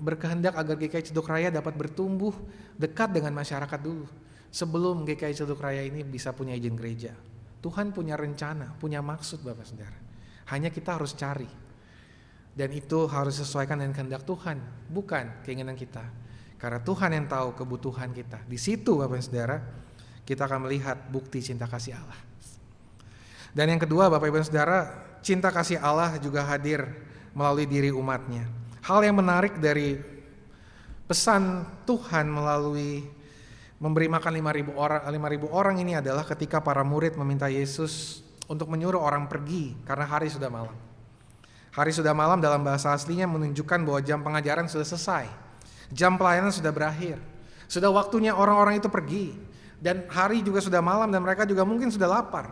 berkehendak agar GKI Ceduk Raya dapat bertumbuh dekat dengan masyarakat dulu, sebelum GKI Ceduk Raya ini bisa punya izin gereja. Tuhan punya rencana, punya maksud Bapak Saudara. Hanya kita harus cari. Dan itu harus sesuaikan dengan kehendak Tuhan, bukan keinginan kita. Karena Tuhan yang tahu kebutuhan kita. Di situ Bapak Saudara, kita akan melihat bukti cinta kasih Allah. Dan yang kedua Bapak Ibu Saudara, cinta kasih Allah juga hadir melalui diri umatnya. Hal yang menarik dari pesan Tuhan melalui memberi makan 5.000 orang ini adalah ketika para murid meminta Yesus untuk menyuruh orang pergi karena hari sudah malam. Hari sudah malam dalam bahasa aslinya menunjukkan bahwa jam pengajaran sudah selesai. Jam pelayanan sudah berakhir. Sudah waktunya orang-orang itu pergi. Dan hari juga sudah malam dan mereka juga mungkin sudah lapar.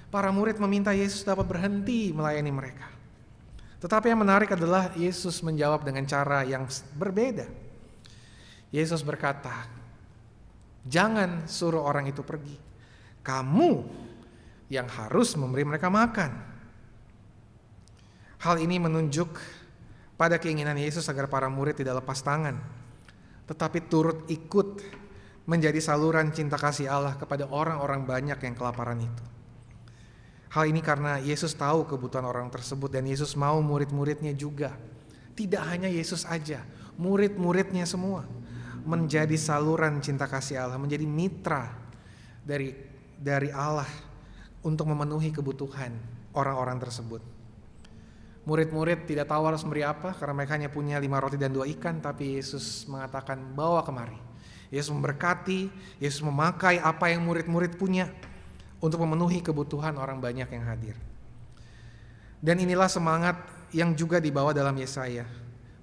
Para murid meminta Yesus dapat berhenti melayani mereka. Tetapi yang menarik adalah Yesus menjawab dengan cara yang berbeda. Yesus berkata, jangan suruh orang itu pergi. Kamu yang harus memberi mereka makan. Hal ini menunjuk pada keinginan Yesus agar para murid tidak lepas tangan, tetapi turut ikut menjadi saluran cinta kasih Allah kepada orang-orang banyak yang kelaparan itu. Hal ini karena Yesus tahu kebutuhan orang tersebut dan Yesus mau murid-muridnya juga. Tidak hanya Yesus aja, murid-muridnya semua menjadi saluran cinta kasih Allah, menjadi mitra dari Allah untuk memenuhi kebutuhan orang-orang tersebut. Murid-murid tidak tahu harus memberi apa karena mereka hanya punya 5 roti dan 2 ikan, tapi Yesus mengatakan bawa kemari. Yesus memberkati, Yesus memakai apa yang murid-murid punya untuk memenuhi kebutuhan orang banyak yang hadir. Dan inilah semangat yang juga dibawa dalam Yesaya.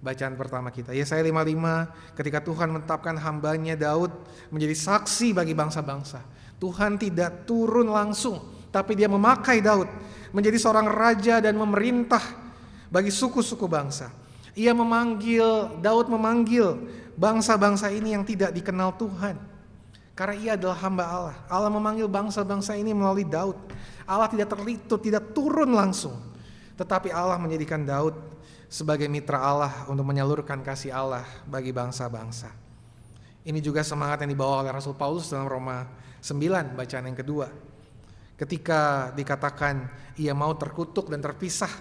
Bacaan pertama kita, Yesaya 55, ketika Tuhan menetapkan hambanya Daud menjadi saksi bagi bangsa-bangsa. Tuhan tidak turun langsung, tapi dia memakai Daud menjadi seorang raja dan memerintah bagi suku-suku bangsa. Daud memanggil bangsa-bangsa ini yang tidak dikenal Tuhan. Karena ia adalah hamba Allah. Allah memanggil bangsa-bangsa ini melalui Daud. Allah tidak turun langsung. Tetapi Allah menjadikan Daud sebagai mitra Allah untuk menyalurkan kasih Allah bagi bangsa-bangsa. Ini juga semangat yang dibawa oleh Rasul Paulus dalam Roma 9, bacaan yang kedua. Ketika dikatakan ia mau terkutuk dan terpisah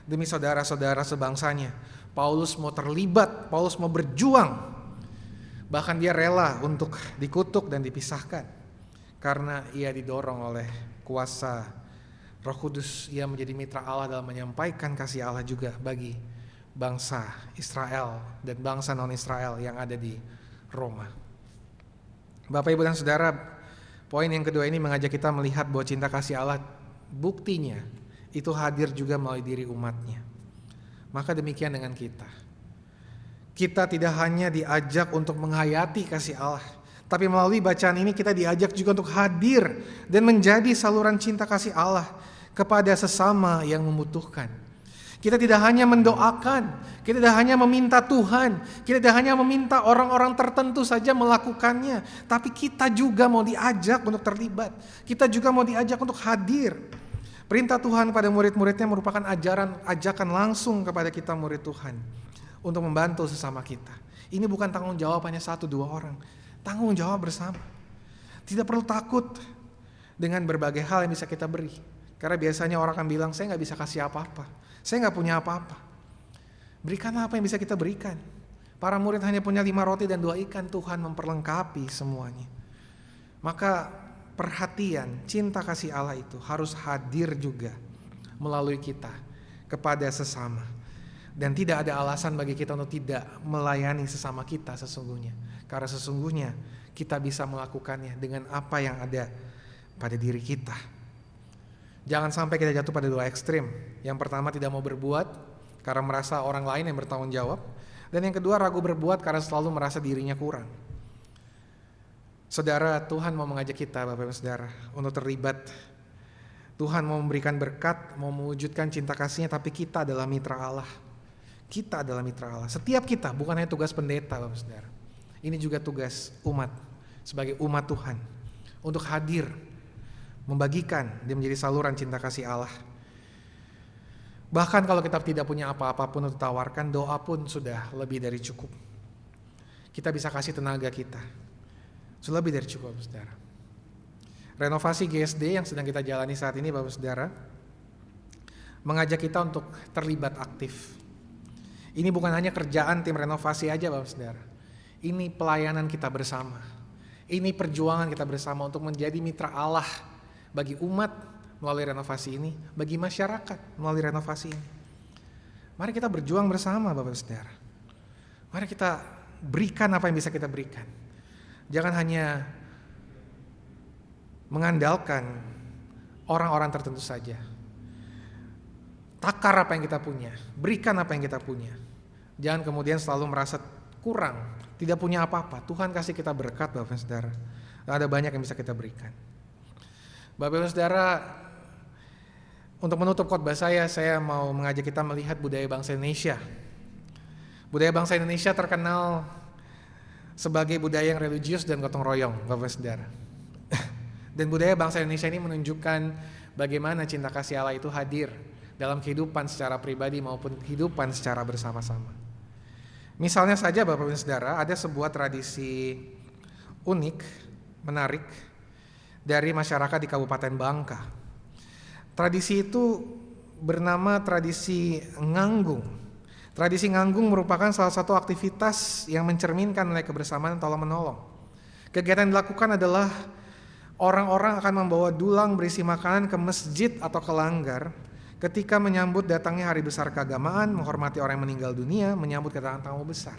demi saudara-saudara sebangsanya. Paulus mau terlibat, Paulus mau berjuang. Bahkan dia rela untuk dikutuk dan dipisahkan. Karena ia didorong oleh kuasa Roh Kudus, ia menjadi mitra Allah dalam menyampaikan kasih Allah juga bagi bangsa Israel dan bangsa non-Israel yang ada di Roma. Bapak, Ibu, dan Saudara, poin yang kedua ini mengajak kita melihat bahwa cinta kasih Allah buktinya itu hadir juga melalui diri umatnya. Maka demikian dengan kita. Kita tidak hanya diajak untuk menghayati kasih Allah, tapi melalui bacaan ini kita diajak juga untuk hadir dan menjadi saluran cinta kasih Allah kepada sesama yang membutuhkan. Kita tidak hanya mendoakan, kita tidak hanya meminta Tuhan, kita tidak hanya meminta orang-orang tertentu saja melakukannya, tapi kita juga mau diajak untuk terlibat. Kita juga mau diajak untuk hadir. Perintah Tuhan pada murid-muridnya merupakan ajakan langsung kepada kita murid Tuhan untuk membantu sesama kita. Ini bukan tanggung jawab hanya 1-2 orang, tanggung jawab bersama. Tidak perlu takut dengan berbagai hal yang bisa kita beri. Karena biasanya orang akan bilang, saya gak bisa kasih apa-apa, saya gak punya apa-apa. Berikanlah apa yang bisa kita berikan. Para murid hanya punya 5 roti dan 2 ikan, Tuhan memperlengkapi semuanya. Maka perhatian, cinta kasih Allah itu harus hadir juga melalui kita kepada sesama. Dan tidak ada alasan bagi kita untuk tidak melayani sesama kita sesungguhnya. Karena sesungguhnya kita bisa melakukannya dengan apa yang ada pada diri kita. Jangan sampai kita jatuh pada 2 ekstrim. Yang pertama, tidak mau berbuat karena merasa orang lain yang bertanggung jawab. Dan yang kedua, ragu berbuat karena selalu merasa dirinya kurang. Saudara, Tuhan mau mengajak kita, Bapak Ibu Saudara, untuk terlibat. Tuhan mau memberikan berkat, mau mewujudkan cinta kasih-Nya, tapi kita adalah mitra Allah. Kita adalah mitra Allah. Setiap kita, bukan hanya tugas pendeta, Bapak Saudara. Ini juga tugas umat, sebagai umat Tuhan, untuk hadir, membagikan, dia menjadi saluran cinta kasih Allah. Bahkan kalau kita tidak punya apa-apa pun untuk tawarkan, doa pun sudah lebih dari cukup. Kita bisa kasih tenaga kita, sudah lebih dari cukup, Bapak Saudara. Renovasi GSD yang sedang kita jalani saat ini, Bapak Saudara, mengajak kita untuk terlibat aktif. Ini bukan hanya kerjaan tim renovasi aja, Bapak Saudara. Ini pelayanan kita bersama. Ini perjuangan kita bersama untuk menjadi mitra Allah bagi umat melalui renovasi ini, bagi masyarakat melalui renovasi ini. Mari kita berjuang bersama, Bapak Saudara. Mari kita berikan apa yang bisa kita berikan. Jangan hanya mengandalkan orang-orang tertentu saja. Takar apa yang kita punya, berikan apa yang kita punya. Jangan kemudian selalu merasa kurang, tidak punya apa-apa. Tuhan kasih kita berkat, Bapak dan Saudara. Ada banyak yang bisa kita berikan. Bapak dan Saudara, untuk menutup khotbah saya mau mengajak kita melihat budaya bangsa Indonesia. Budaya bangsa Indonesia terkenal sebagai budaya yang religius dan gotong royong, Bapak dan Saudara. Dan budaya bangsa Indonesia ini menunjukkan bagaimana cinta kasih Allah itu hadir dalam kehidupan secara pribadi maupun kehidupan secara bersama-sama. Misalnya saja Bapak dan Saudara, ada sebuah tradisi unik, menarik dari masyarakat di Kabupaten Bangka. Tradisi itu bernama tradisi nganggung. Tradisi nganggung merupakan salah satu aktivitas yang mencerminkan nilai kebersamaan tolong-menolong. Kegiatan yang dilakukan adalah orang-orang akan membawa dulang berisi makanan ke masjid atau ke langgar ketika menyambut datangnya hari besar keagamaan, menghormati orang yang meninggal dunia, menyambut kedatangan tamu besar.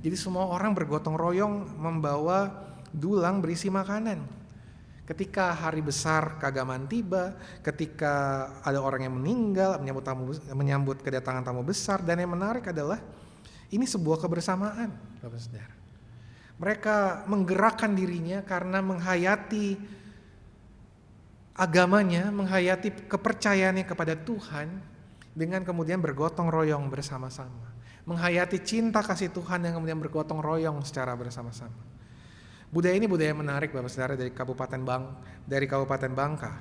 Jadi semua orang bergotong royong membawa dulang berisi makanan. Ketika hari besar keagamaan tiba, ketika ada orang yang meninggal, menyambut kedatangan tamu besar, dan yang menarik adalah ini sebuah kebersamaan, Bapak Saudara. Mereka menggerakkan dirinya karena menghayati agamanya, menghayati kepercayaannya kepada Tuhan dengan kemudian bergotong royong bersama-sama. Menghayati cinta kasih Tuhan yang kemudian bergotong royong secara bersama-sama. Budaya ini budaya menarik Bapak Saudara dari Kabupaten Bangka.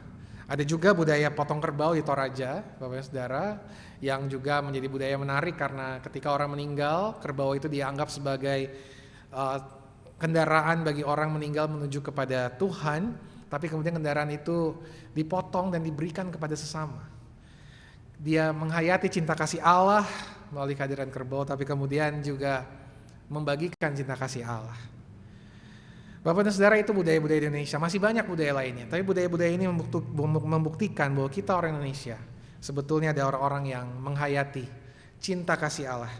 Ada juga budaya potong kerbau di Toraja, Bapak Saudara, yang juga menjadi budaya menarik karena ketika orang meninggal, kerbau itu dianggap sebagai kendaraan bagi orang meninggal menuju kepada Tuhan, tapi kemudian kendaraan itu dipotong dan diberikan kepada sesama. Dia menghayati cinta kasih Allah melalui kehadiran kerbau, tapi kemudian juga membagikan cinta kasih Allah. Bapak dan Saudara, itu budaya-budaya di Indonesia. Masih banyak budaya lainnya, tapi budaya-budaya ini membuktikan bahwa kita orang Indonesia sebetulnya ada orang-orang yang menghayati cinta kasih Allah,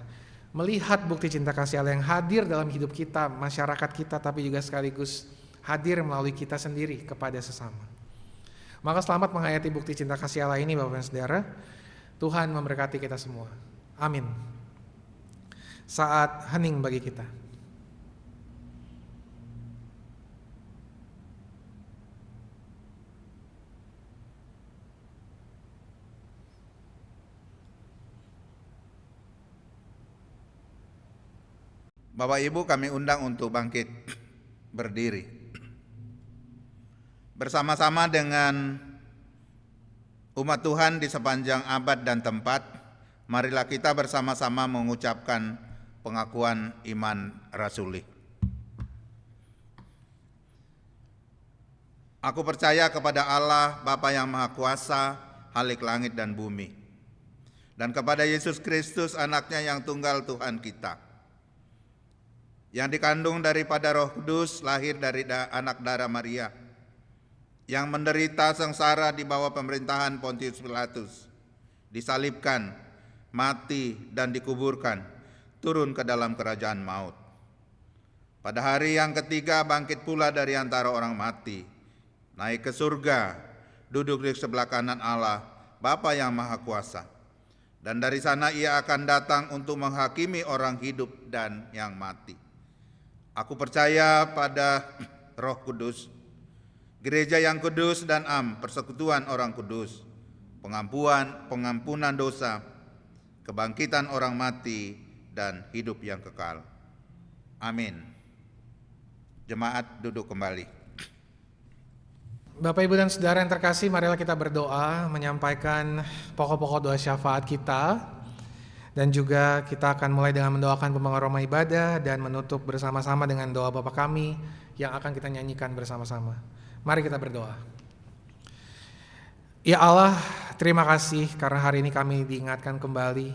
melihat bukti cinta kasih Allah yang hadir dalam hidup kita, masyarakat kita, tapi juga sekaligus hadir melalui kita sendiri kepada sesama. Maka selamat menghayati bukti cinta kasih Allah ini Bapak dan Saudara. Tuhan memberkati kita semua. Amin. Saat hening bagi kita. Bapak Ibu, kami undang untuk bangkit berdiri. Bersama-sama dengan umat Tuhan di sepanjang abad dan tempat, marilah kita bersama-sama mengucapkan pengakuan iman rasuli. Aku percaya kepada Allah, Bapa yang Maha Kuasa, Khalik langit dan bumi, dan kepada Yesus Kristus, Anaknya yang tunggal Tuhan kita, yang dikandung daripada Roh Kudus, lahir dari anak darah Maria, yang menderita sengsara di bawah pemerintahan Pontius Pilatus, disalibkan, mati dan dikuburkan, turun ke dalam kerajaan maut. Pada hari yang ketiga bangkit pula dari antara orang mati, naik ke surga, duduk di sebelah kanan Allah, Bapa yang Maha Kuasa. Dan dari sana Ia akan datang untuk menghakimi orang hidup dan yang mati. Aku percaya pada Roh Kudus, gereja yang kudus dan persekutuan orang kudus, pengampunan dosa, kebangkitan orang mati, dan hidup yang kekal. Amin. Jemaat duduk kembali. Bapak, Ibu, dan Saudara yang terkasih, marilah kita berdoa menyampaikan pokok-pokok doa syafaat kita. Dan juga kita akan mulai dengan mendoakan pembangunan rumah ibadah dan menutup bersama-sama dengan doa Bapa kami yang akan kita nyanyikan bersama-sama. Mari kita berdoa. Ya Allah, terima kasih karena hari ini kami diingatkan kembali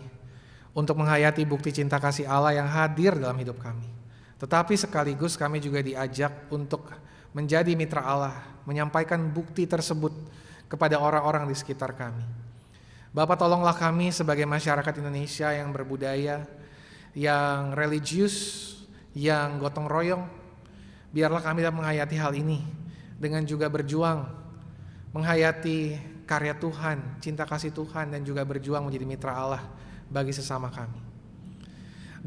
untuk menghayati bukti cinta kasih Allah yang hadir dalam hidup kami. Tetapi sekaligus kami juga diajak untuk menjadi mitra Allah, menyampaikan bukti tersebut kepada orang-orang di sekitar kami. Bapak, tolonglah kami sebagai masyarakat Indonesia yang berbudaya, yang religius, yang gotong royong. Biarlah kami dapat menghayati hal ini dengan juga berjuang menghayati karya Tuhan, cinta kasih Tuhan, dan juga berjuang menjadi mitra Allah bagi sesama kami.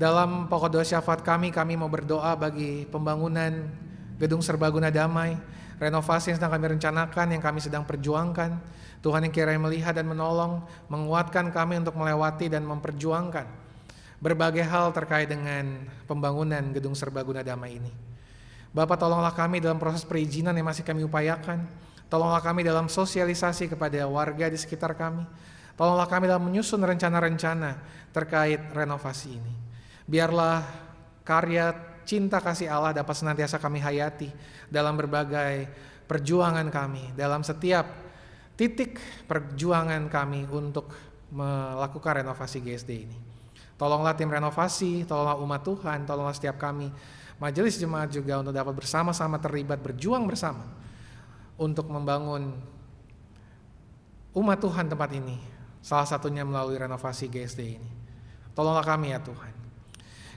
Dalam pokok doa syafaat kami mau berdoa bagi pembangunan gedung serbaguna damai, renovasi yang sedang kami rencanakan, yang kami sedang perjuangkan. Tuhan yang kiranya melihat dan menolong, menguatkan kami untuk melewati dan memperjuangkan berbagai hal terkait dengan pembangunan gedung serbaguna damai ini. Bapa, tolonglah kami dalam proses perizinan yang masih kami upayakan. Tolonglah kami dalam sosialisasi kepada warga di sekitar kami. Tolonglah kami dalam menyusun rencana-rencana terkait renovasi ini. Biarlah karya cinta kasih Allah dapat senantiasa kami hayati dalam berbagai perjuangan kami, dalam setiap titik perjuangan kami untuk melakukan renovasi GSD ini. Tolonglah tim renovasi, tolonglah umat Tuhan, tolonglah setiap kami, majelis jemaat juga untuk dapat bersama-sama terlibat, berjuang bersama untuk membangun umat Tuhan tempat ini, salah satunya melalui renovasi GSD ini. Tolonglah kami ya Tuhan.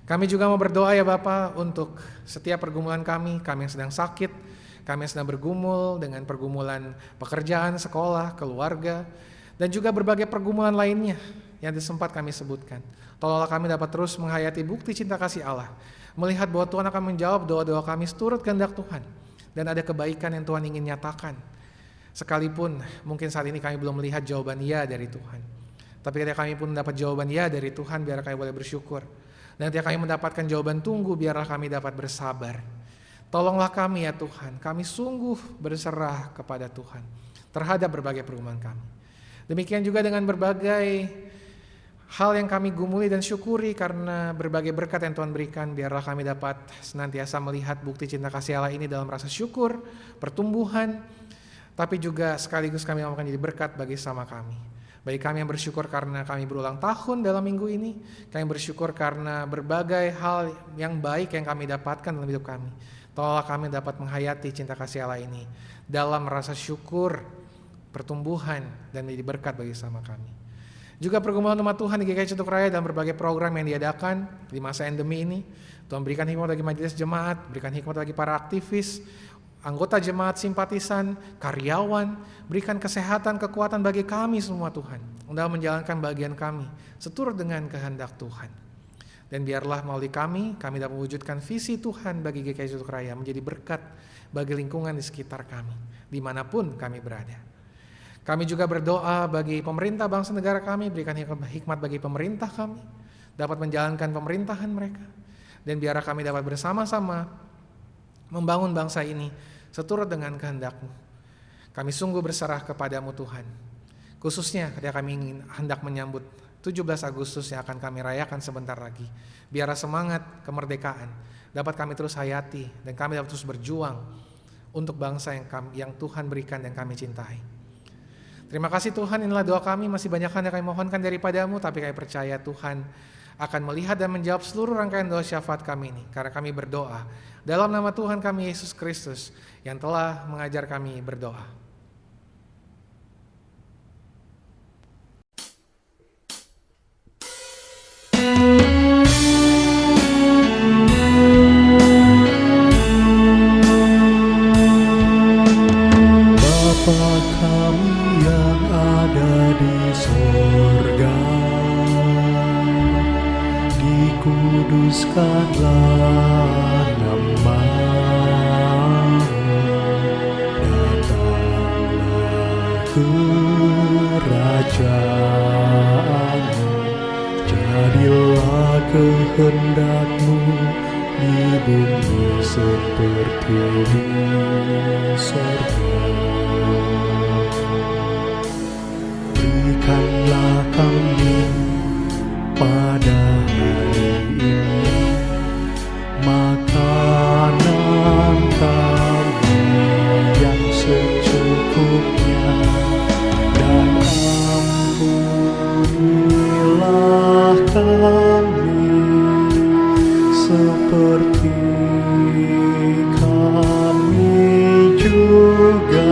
Kami juga mau berdoa ya Bapa untuk setiap pergumulan kami yang sedang sakit, kami yang sedang bergumul dengan pergumulan pekerjaan, sekolah, keluarga, dan juga berbagai pergumulan lainnya yang sempat kami sebutkan. Tolonglah kami dapat terus menghayati bukti cinta kasih Allah, melihat bahwa Tuhan akan menjawab doa-doa kami seturut kehendak Tuhan, dan ada kebaikan yang Tuhan ingin nyatakan. Sekalipun mungkin saat ini kami belum melihat jawaban ya dari Tuhan, tapi ketika kami pun mendapat jawaban ya dari Tuhan, biar kami boleh bersyukur. Dan ketika kami mendapatkan jawaban tunggu, biarlah kami dapat bersabar. Tolonglah kami ya Tuhan, kami sungguh berserah kepada Tuhan terhadap berbagai pergumulan kami. Demikian juga dengan berbagai hal yang kami gumuli dan syukuri karena berbagai berkat yang Tuhan berikan, biarlah kami dapat senantiasa melihat bukti cinta kasih Allah ini dalam rasa syukur, pertumbuhan, tapi juga sekaligus kami akan jadi berkat bagi sama kami. Bagi kami yang bersyukur karena kami berulang tahun dalam minggu ini, kami bersyukur karena berbagai hal yang baik yang kami dapatkan dalam hidup kami. Tolonglah kami dapat menghayati cinta kasih Allah ini dalam rasa syukur, pertumbuhan, dan menjadi berkat bagi sama kami. Juga pergumulan umat Tuhan di GKI Cicalengka Raya dalam berbagai program yang diadakan di masa endemi ini. Tuhan berikan hikmat bagi majelis jemaat, berikan hikmat bagi para aktivis, anggota jemaat, simpatisan, karyawan, berikan kesehatan, kekuatan bagi kami semua Tuhan, untuk menjalankan bagian kami seturut dengan kehendak Tuhan. Dan biarlah melalui kami dapat mewujudkan visi Tuhan bagi GKI Cicalengka Raya menjadi berkat bagi lingkungan di sekitar kami, dimanapun kami berada. Kami juga berdoa bagi pemerintah bangsa negara kami, berikan hikmat bagi pemerintah kami, dapat menjalankan pemerintahan mereka. Dan biarlah kami dapat bersama-sama membangun bangsa ini seturut dengan kehendak-Mu. Kami sungguh berserah kepadamu Tuhan. Khususnya ketika kami hendak menyambut 17 Agustus yang akan kami rayakan sebentar lagi. Biarlah semangat kemerdekaan dapat kami terus hayati dan kami dapat terus berjuang untuk bangsa yang Tuhan berikan dan kami cintai. Terima kasih Tuhan, inilah doa kami, masih banyak hal yang kami mohonkan daripadamu, tapi kami percaya Tuhan akan melihat dan menjawab seluruh rangkaian doa syafaat kami ini, karena kami berdoa dalam nama Tuhan kami Yesus Kristus yang telah mengajar kami berdoa. Bapa kami yang ada di sorga, dikuduskanlah nama-Mu, datanglah kerajaan-Mu, jadilah kehendak-Mu di bumi seperti di sorga. Berikanlah kami pada hari ini makanan kami yang secukupnya, dan ampunilah kami seperti kami juga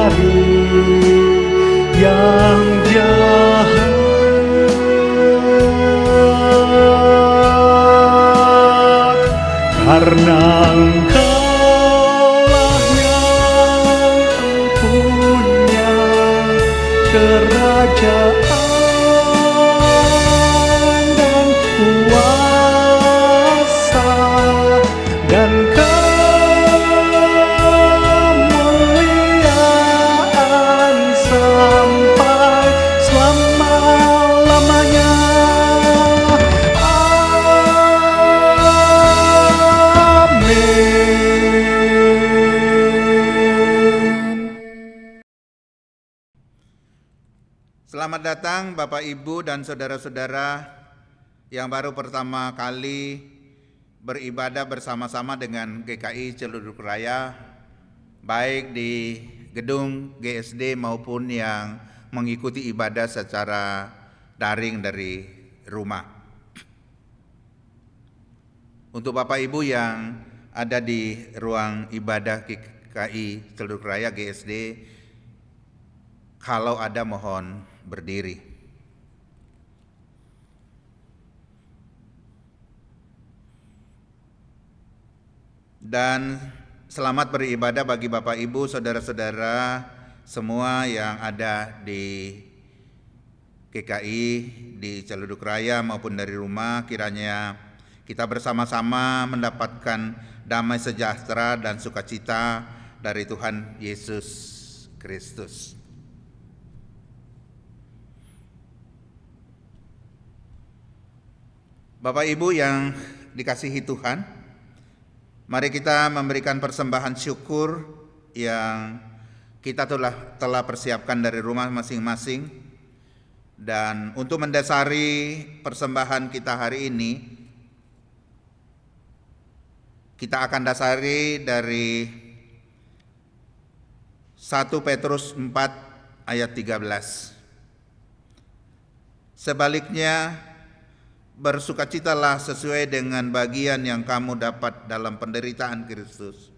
dari yang jahat. Karena Engkaulah yang punya kerajaan dan kuasa dan kemuliaan sampai selama-lamanya. Selamat datang Bapak Ibu dan saudara-saudara yang baru pertama kali beribadah bersama-sama dengan GKI Celuduk Raya, baik di gedung GSD maupun yang mengikuti ibadah secara daring dari rumah. Untuk Bapak Ibu yang ada di ruang ibadah GKI Celuduk Raya GSD, kalau ada mohon berdiri. Dan selamat beribadah bagi Bapak Ibu, saudara-saudara semua yang ada di GKI, di Celuduk Raya maupun dari rumah. Kiranya kita bersama-sama mendapatkan damai sejahtera dan sukacita dari Tuhan Yesus Kristus. Bapak Ibu yang dikasihi Tuhan, mari kita memberikan persembahan syukur yang kita telah persiapkan dari rumah masing-masing. Dan untuk mendasari persembahan kita hari ini, kita akan dasari dari 1 Petrus 4 ayat 13. Sebaliknya, bersukacitalah sesuai dengan bagian yang kamu dapat dalam penderitaan Kristus,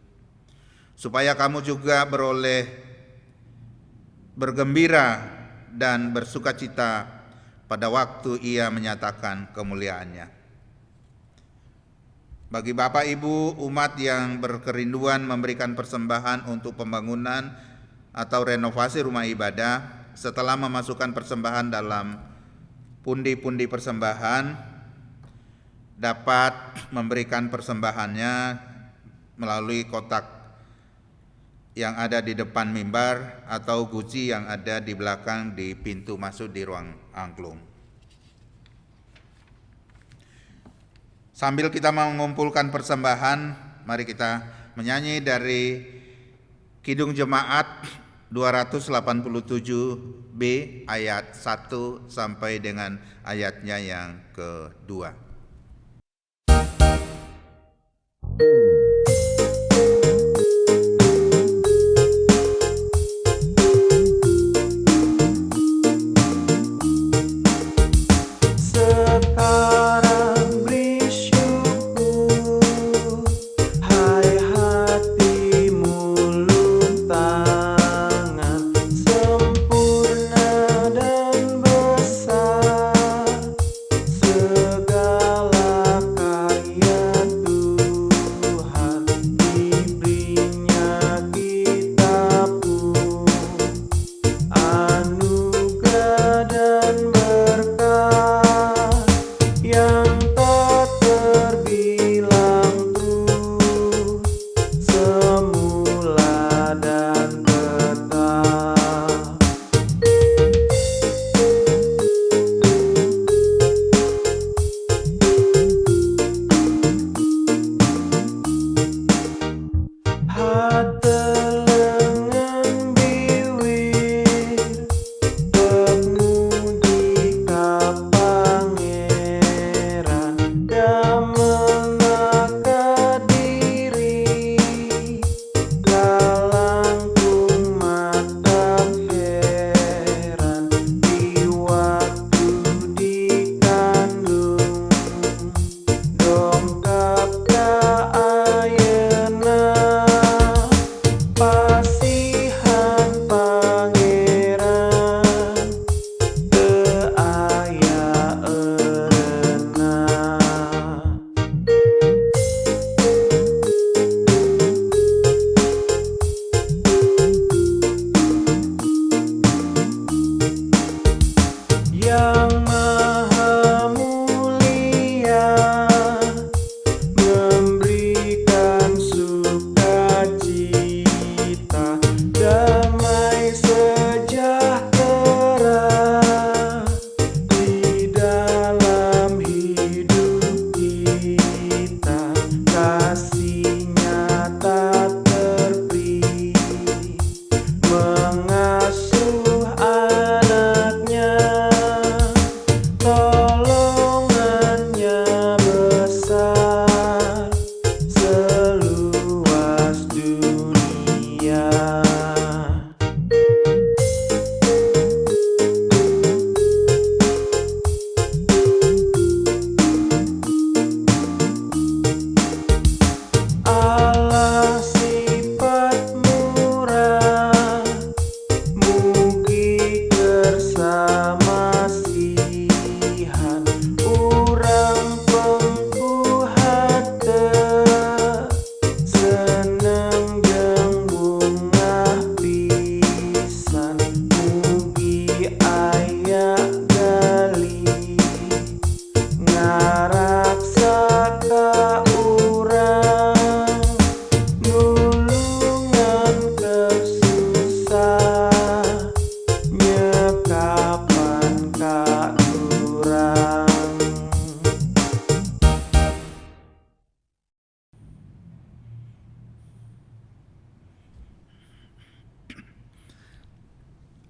supaya kamu juga beroleh bergembira dan bersukacita pada waktu Ia menyatakan kemuliaannya. Bagi Bapak Ibu umat yang berkerinduan memberikan persembahan untuk pembangunan atau renovasi rumah ibadah, setelah memasukkan persembahan dalam pundi-pundi persembahan, dapat memberikan persembahannya melalui kotak yang ada di depan mimbar atau guci yang ada di belakang di pintu masuk di ruang angklung. Sambil kita mengumpulkan persembahan, mari kita menyanyi dari Kidung Jemaat 287B ayat 1 sampai dengan ayatnya yang kedua. Sekarang beri syukur, hai hati mulut tangan, sempurna dan besar segala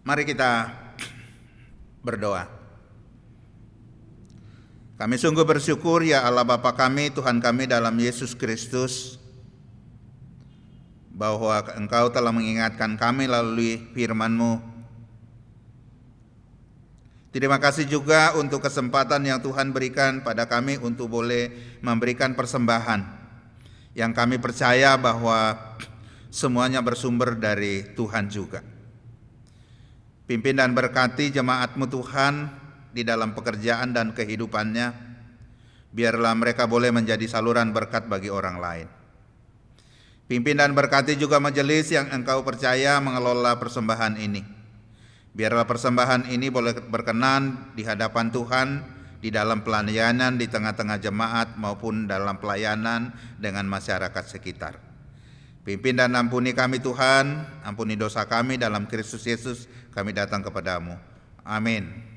Mari kita berdoa. Kami sungguh bersyukur ya Allah Bapa kami, Tuhan kami dalam Yesus Kristus, bahwa Engkau telah mengingatkan kami melalui firman-Mu. Terima kasih juga untuk kesempatan yang Tuhan berikan pada kami untuk boleh memberikan persembahan yang kami percaya bahwa semuanya bersumber dari Tuhan juga. Pimpin dan berkati jemaat-Mu Tuhan di dalam pekerjaan dan kehidupannya, biarlah mereka boleh menjadi saluran berkat bagi orang lain. Pimpin dan berkati juga majelis yang Engkau percaya mengelola persembahan ini. Biarlah persembahan ini boleh berkenan di hadapan Tuhan, di dalam pelayanan di tengah-tengah jemaat maupun dalam pelayanan dengan masyarakat sekitar. Pimpin dan ampuni kami Tuhan, ampuni dosa kami dalam Kristus Yesus, kami datang kepadamu. Amin.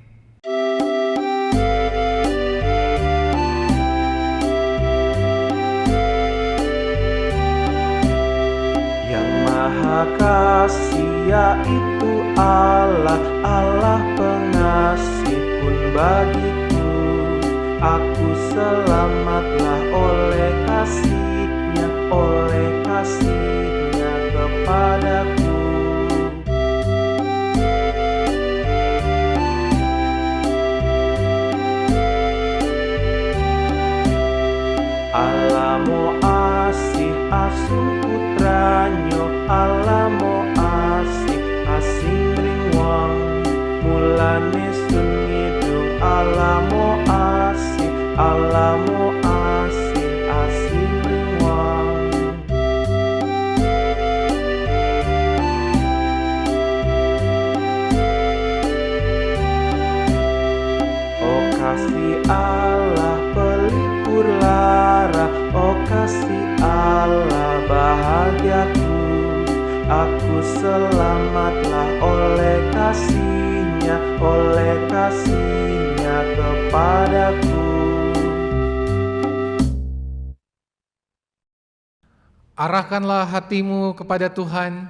Yang Maha Kasih yaitu Allah, Allah pengasih pun bagiku. Aku selamatlah oleh kasih-Nya, oleh kasih-Nya kepadaku. Allah mo asih asuh putranyo, Allah mo asih asing ring wong. Mulane sun ngidung Allah mo asih, Allah mo asih asing ring wong. Oh kasih Allah pelipur lara, oh kasih Allah bahagiaku. Aku selamatlah oleh kasih-Nya, oleh kasih-Nya kepadaku. Arahkanlah hatimu kepada Tuhan.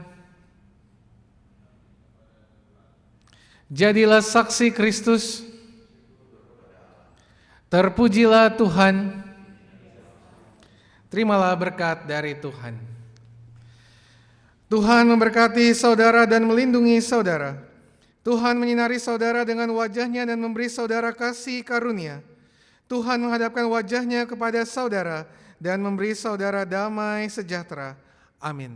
Jadilah saksi Kristus. Terpujilah Tuhan. Terimalah berkat dari Tuhan. Tuhan memberkati saudara dan melindungi saudara. Tuhan menyinari saudara dengan wajah-Nya dan memberi saudara kasih karunia. Tuhan menghadapkan wajah-Nya kepada saudara dan memberi saudara damai sejahtera. Amin.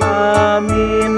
Amin.